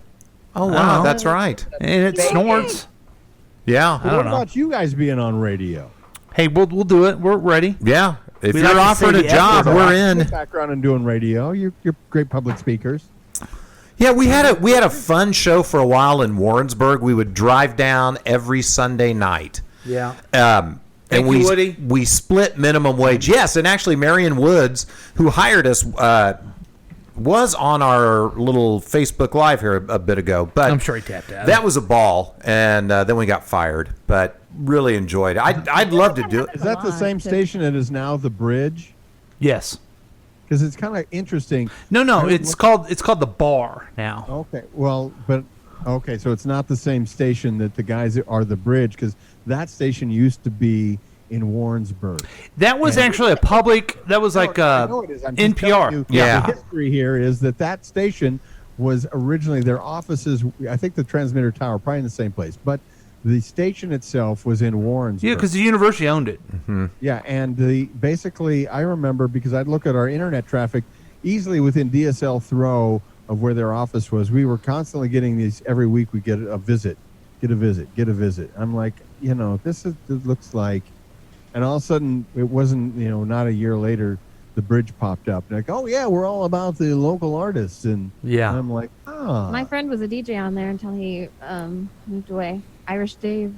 Oh, wow. Oh. That's right. and it Big snorts. Yeah. I don't What know. about you guys being on radio? Hey, we'll do it. We're ready. Yeah. If We you're like to offering say a the job, F word. we're in. Background in doing radio. You're great public speakers. Yeah, we had a fun show for a while in Warrensburg. We would drive down every Sunday night. Yeah. And Thank you, Woody. we split minimum wage. Yes, and actually Marion Woods, who hired us, was on our little Facebook Live here a bit ago. But I'm sure he tapped out. That was a ball, and then we got fired. But really enjoyed it. I'd love to do it. Is that the same station that is now the Bridge? Yes. Because it's kind of interesting. No, it's called the Bar now. Okay, well, okay, so it's not the same station that the guys are the Bridge, because that station used to be in Warrensburg. That was actually a public. That was like I know it is. I'm just telling NPR. you, Yeah. The history here is that station was originally their offices. I think the transmitter tower, probably in the same place, but the station itself was in Warrensburg. Yeah, because the university owned it. Yeah, and basically, I remember because I'd look at our internet traffic easily within DSL throw of where their office was. We were constantly getting these every week. We get a visit, get a visit. I'm like, it looks like, and all of a sudden, it wasn't, not a year later, the Bridge popped up. Like, oh yeah, we're all about the local artists, and Yeah. I'm like, My friend was a DJ on there until he moved away. Irish Dave.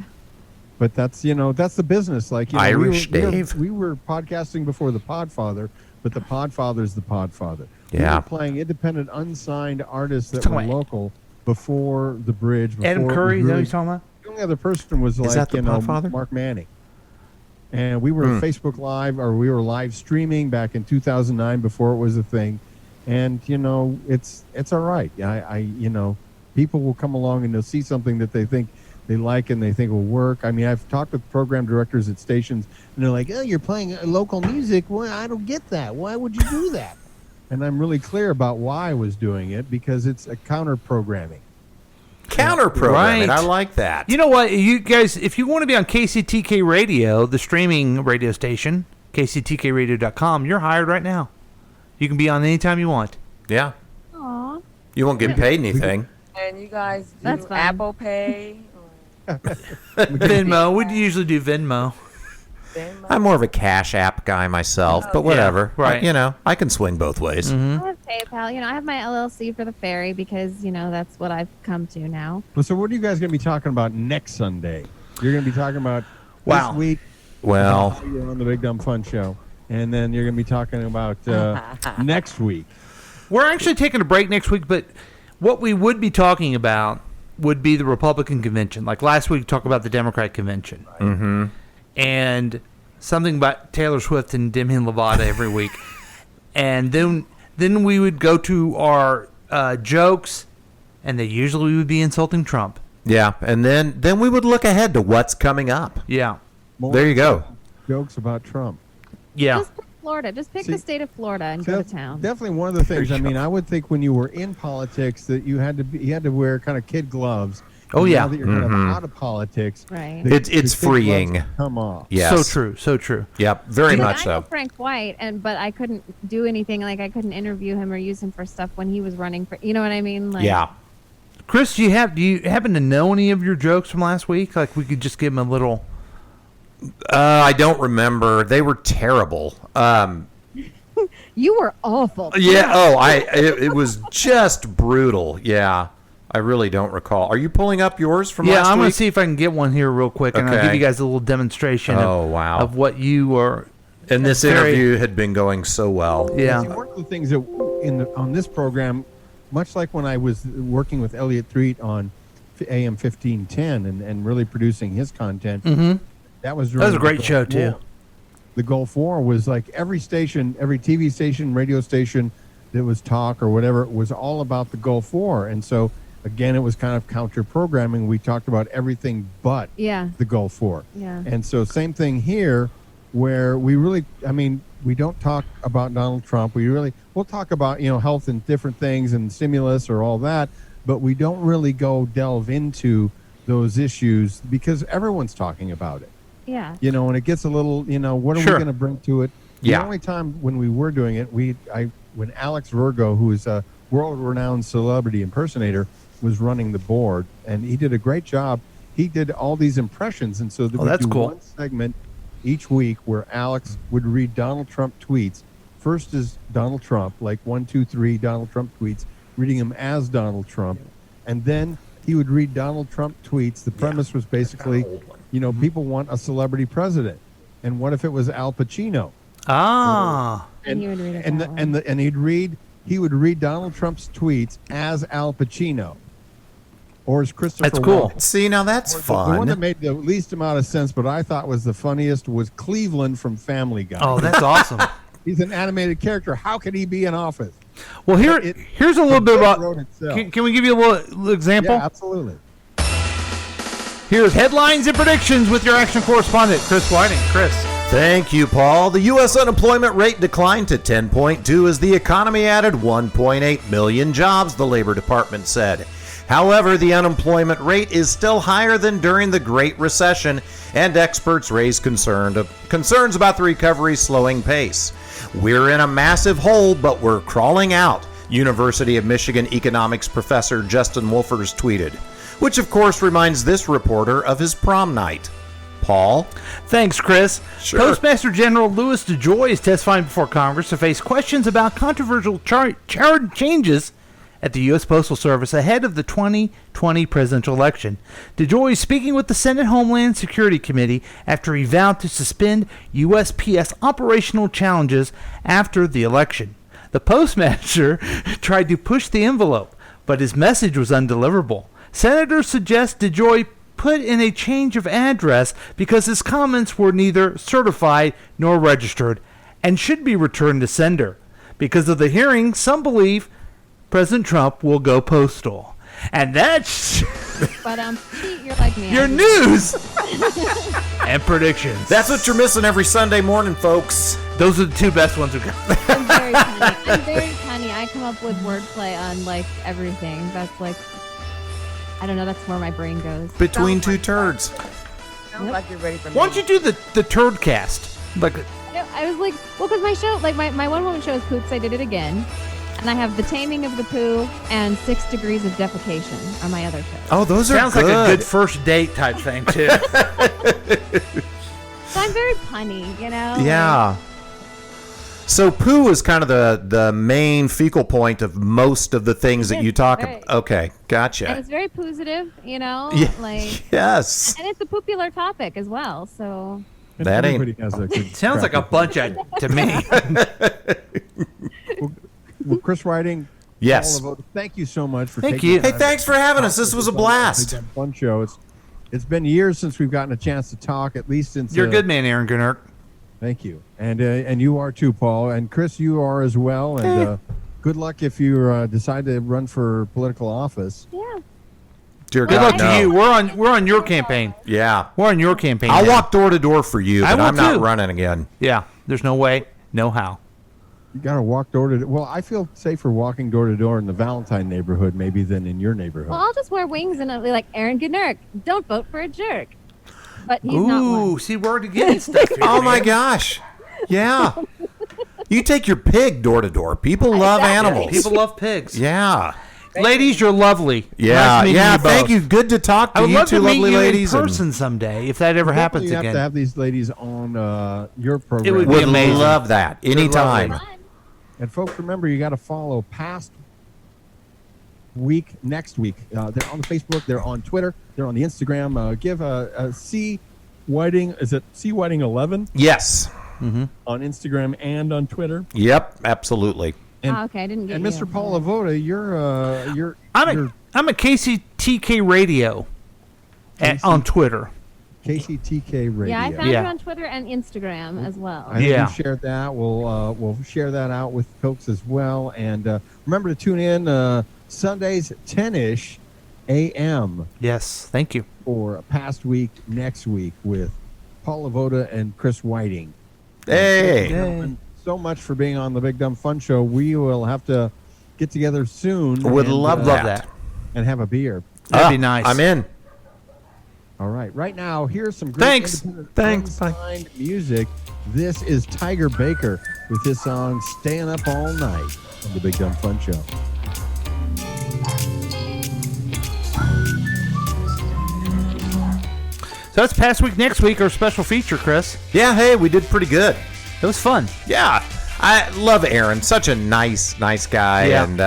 But that's the business. Like Irish Dave. We were podcasting before the Podfather, but the Podfather's the Podfather. We Yeah. were playing independent, unsigned artists that Talking were about local before the Bridge. Adam before it Curry, was is that what really- you're talking about? The only other person was Is that the Podfather? Mark Manning. And we were Facebook Live, or we were live streaming back in 2009 before it was a thing. And it's all right. People will come along and they'll see something that they think they like and they think will work. I mean, I've talked with program directors at stations, and they're like, "Oh, you're playing local music. Well, I don't get that. Why would you do that?" And I'm really clear about why I was doing it, because it's a counter programming. Counter programming. Right. I like that. You know what, you guys, if you want to be on KCTK Radio, the streaming radio station, kctkradio.com, you're hired right now. You can be on anytime you want. Yeah. Aw. You won't get paid anything. And you guys do That's fine. Apple Pay. Venmo. We usually do Venmo. I'm more of a Cash App guy myself, but whatever. Yeah, right. I can swing both ways. I have PayPal. I have my LLC for the ferry because that's what I've come to now. Well, so what are you guys going to be talking about next Sunday? You're going to be talking about Wow. this week. Well, You're on the Big Dumb Fun Show. And then you're going to be talking about next week. We're actually taking a break next week, but what we would be talking about would be the Republican convention. Like last week, we talked about the Democrat convention. Mm-hmm. And something about Taylor Swift and Demi Lovato every week. And then we would go to our jokes, and they usually would be insulting Trump. Yeah, and then we would look ahead to what's coming up. Yeah. There you go. Jokes about Trump. Yeah. Just pick Florida. Just pick the state of Florida and go to town. Definitely one of the things. I mean, I would think when you were in politics that you had to wear kind of kid gloves. Oh, And yeah. Now that you're kind of out of politics, Right. It's the kid freeing. gloves come off. Yes. So true. So true. Yep, very I much know so. Frank White, but I couldn't do anything. Like I couldn't interview him or use him for stuff when he was running for. You know what I mean? Like, Yeah. Chris, do you happen to know any of your jokes from last week? Like we could just give them a little. I don't remember. They were terrible. You were awful. Yeah. Oh, it was just brutal. Yeah. I really don't recall. Are you pulling up yours from last week? Yeah, I'm going to see if I can get one here real quick, and I'll give you guys a little demonstration of what you were. And this interview had been going so well. Yeah. One of the things that on this program, much like when I was working with Elliot Treat on AM 1510 and really producing his content, that was a great show too. The Gulf War was like every station, every TV station, radio station that was talk or whatever, it was all about the Gulf War. And so, again, it was kind of counter programming. We talked about everything but the Gulf War. Yeah. And so same thing here, where we really, we don't talk about Donald Trump. We'll talk about, health and different things and stimulus or all that, but we don't really delve into those issues because everyone's talking about it. Yeah. And it gets a little, what are we going to bring to it? Yeah. The only time when we were doing it, when Alex Virgo, who is a world-renowned celebrity impersonator, was running the board, and he did a great job. He did all these impressions, and so that's cool. One segment each week where Alex would read Donald Trump tweets. First is Donald Trump, like 1, 2, 3 Donald Trump tweets, reading them as Donald Trump, and then he would read Donald Trump tweets. The premise was basically, people want a celebrity president, and what if it was Al Pacino? And he would read it and he would read Donald Trump's tweets as Al Pacino or as Christopher That's cool. Walken. See, now that's fun. The one that made the least amount of sense, but I thought was the funniest, was Cleveland from Family Guy. Oh, that's awesome. He's an animated character. How could he be in office? Well, here's a little bit about. Can Can we give you a little example? Yeah, absolutely. Here's headlines and predictions with your action correspondent, Chris Whiting. Chris. Thank you, Paul. The U.S. unemployment rate declined to 10.2 as the economy added 1.8 million jobs, the Labor Department said. However, the unemployment rate is still higher than during the Great Recession, and experts raise concerns about the recovery's slowing pace. We're in a massive hole, but we're crawling out, University of Michigan economics professor Justin Wolfers tweeted, which of course reminds this reporter of his prom night. Paul? Thanks, Chris. Sure. Postmaster General Louis DeJoy is testifying before Congress to face questions about controversial changes at the U.S. Postal Service ahead of the 2020 presidential election. DeJoy is speaking with the Senate Homeland Security Committee after he vowed to suspend USPS operational challenges after the election. The postmaster tried to push the envelope, but his message was undeliverable. Senators suggest DeJoy put in a change of address because his comments were neither certified nor registered and should be returned to sender. Because of the hearing, some believe President Trump will go postal. And that's But Pete, you're like me. your news and predictions. That's what you're missing every Sunday morning, folks. Those are the two best ones we got. I'm very funny. I'm very funny. I come up with wordplay on like everything. That's like, I don't know. That's where my brain goes. Between two turds. Sounds like you're ready for me. Why don't you do the turd cast? Like, I was like, well, because my show, like my one woman show is Poops. I did it again. And I have The Taming of the Poo and 6 Degrees of Defecation are my other shows. Oh, those sounds are good. like a good first date type thing too. So I'm very punny, you know? Yeah. So poo is kind of the main fecal point of most of the things that you talk about. Okay, gotcha. And it's very positive, you know? Yeah, like yes. And it's a popular topic as well, so. That ain't. Everybody has a good Sounds like a bunch of to me. Well, Chris Whiting. Yes. Paul Lavoda, thank you so much for Thank taking you. the Hey, time thanks to for having talk us. This to was a us. blast. It's a fun show. It's been years since we've gotten a chance to talk, at least since. You're a good man, Aaron Gunnerk. Thank you, and you are too, Paul, and Chris, you are as well. And good luck if you decide to run for political office. Yeah. Dear Good God, luck no. to you. We're on your campaign. Yeah. We're on your campaign. I'll now. walk door to door for you, I but will I'm not too. running again. Yeah. There's no way, no how. You got to walk door to. Well, I feel safer walking door to door in the Valentine neighborhood, maybe, than in your neighborhood. Well, I'll just wear wings and I'll be like, Aaron Gunnerk, don't vote for a jerk. But he's not Ooh, one. see, we're getting stuff here. Oh, man. my gosh. Yeah. You take your pig door to door. People love animals. People love pigs. Yeah. Ladies, you're lovely. Yeah. Nice meeting Yeah. you both. Thank you. Good to talk to I would you love two to meet lovely you ladies. in and person someday if that ever happens You have again. to have these ladies on your program. It would be would amazing. love that anytime. And folks, remember, you got to follow Past Week, Next Week. They're on the Facebook. They're on Twitter. They're on the Instagram. Give a C Whiting. Is it C Whiting 11? Yes. On Instagram and on Twitter. Yep, absolutely. And, okay, I didn't get and you. Mr. Paul Lavoda, you're I'm a KCTK Radio on Twitter. KCTK Radio. Yeah, I found you on Twitter and Instagram as well. I think we shared that. We'll share that out with folks as well. And remember to tune in Sundays 10-ish a.m. Yes, thank you. For Past Week, Next Week with Paul Lavoda and Chris Whiting. Hey! Gentlemen, so much for being on the Big Dumb Fun Show. We will have to get together soon. Would love that. And have a beer. That'd be nice. I'm in. All right. Right now, here's some great unsigned music. This is Tiger Baker with his song Staying Up All Night on the Big Dumb Fun Show. So that's Past Week, Next Week, our special feature, Chris. Yeah, hey, we did pretty good. It was fun. Yeah. I love Aaron. Such a nice guy. Yeah. And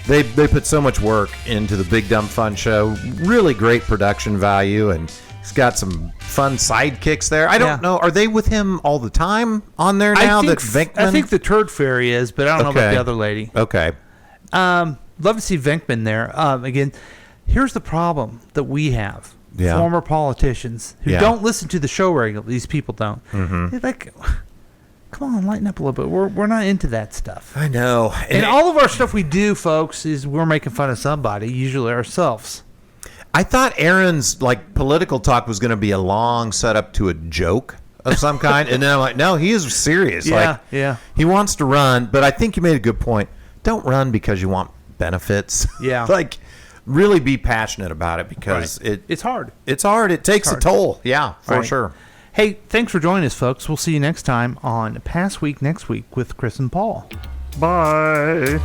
they put so much work into the Big Dumb Fun Show. Really great production value. And he's got some fun sidekicks there. I don't know. Are they with him all the time on there now? I think the Turd Fairy is, but I don't know about the other lady. Okay. Love to see Venkman there. Again, here's the problem that we have. Yeah. Former politicians who don't listen to the show regularly. These people don't. Mm-hmm. They're like, come on, lighten up a little bit. We're not into that stuff. I know. And all of our stuff we do, folks, is we're making fun of somebody, usually ourselves. I thought Aaron's political talk was going to be a long setup to a joke of some kind, and then I'm like, no, he is serious. Yeah. He wants to run, but I think you made a good point. Don't run because you want benefits. Yeah. Really be passionate about it because it's hard. It's hard. It takes a toll. Yeah, for sure. Hey, thanks for joining us, folks. We'll see you next time on Past Week, Next Week with Chris and Paul. Bye.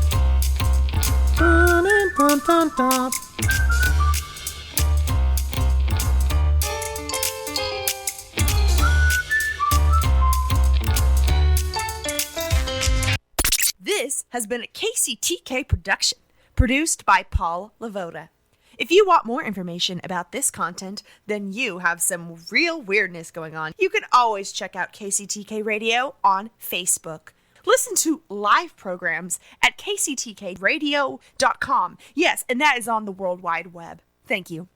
This has been a KCTK production, produced by Paul Lavoda. If you want more information about this content, then you have some real weirdness going on. You can always check out KCTK Radio on Facebook. Listen to live programs at kctkradio.com. Yes, and that is on the World Wide Web. Thank you.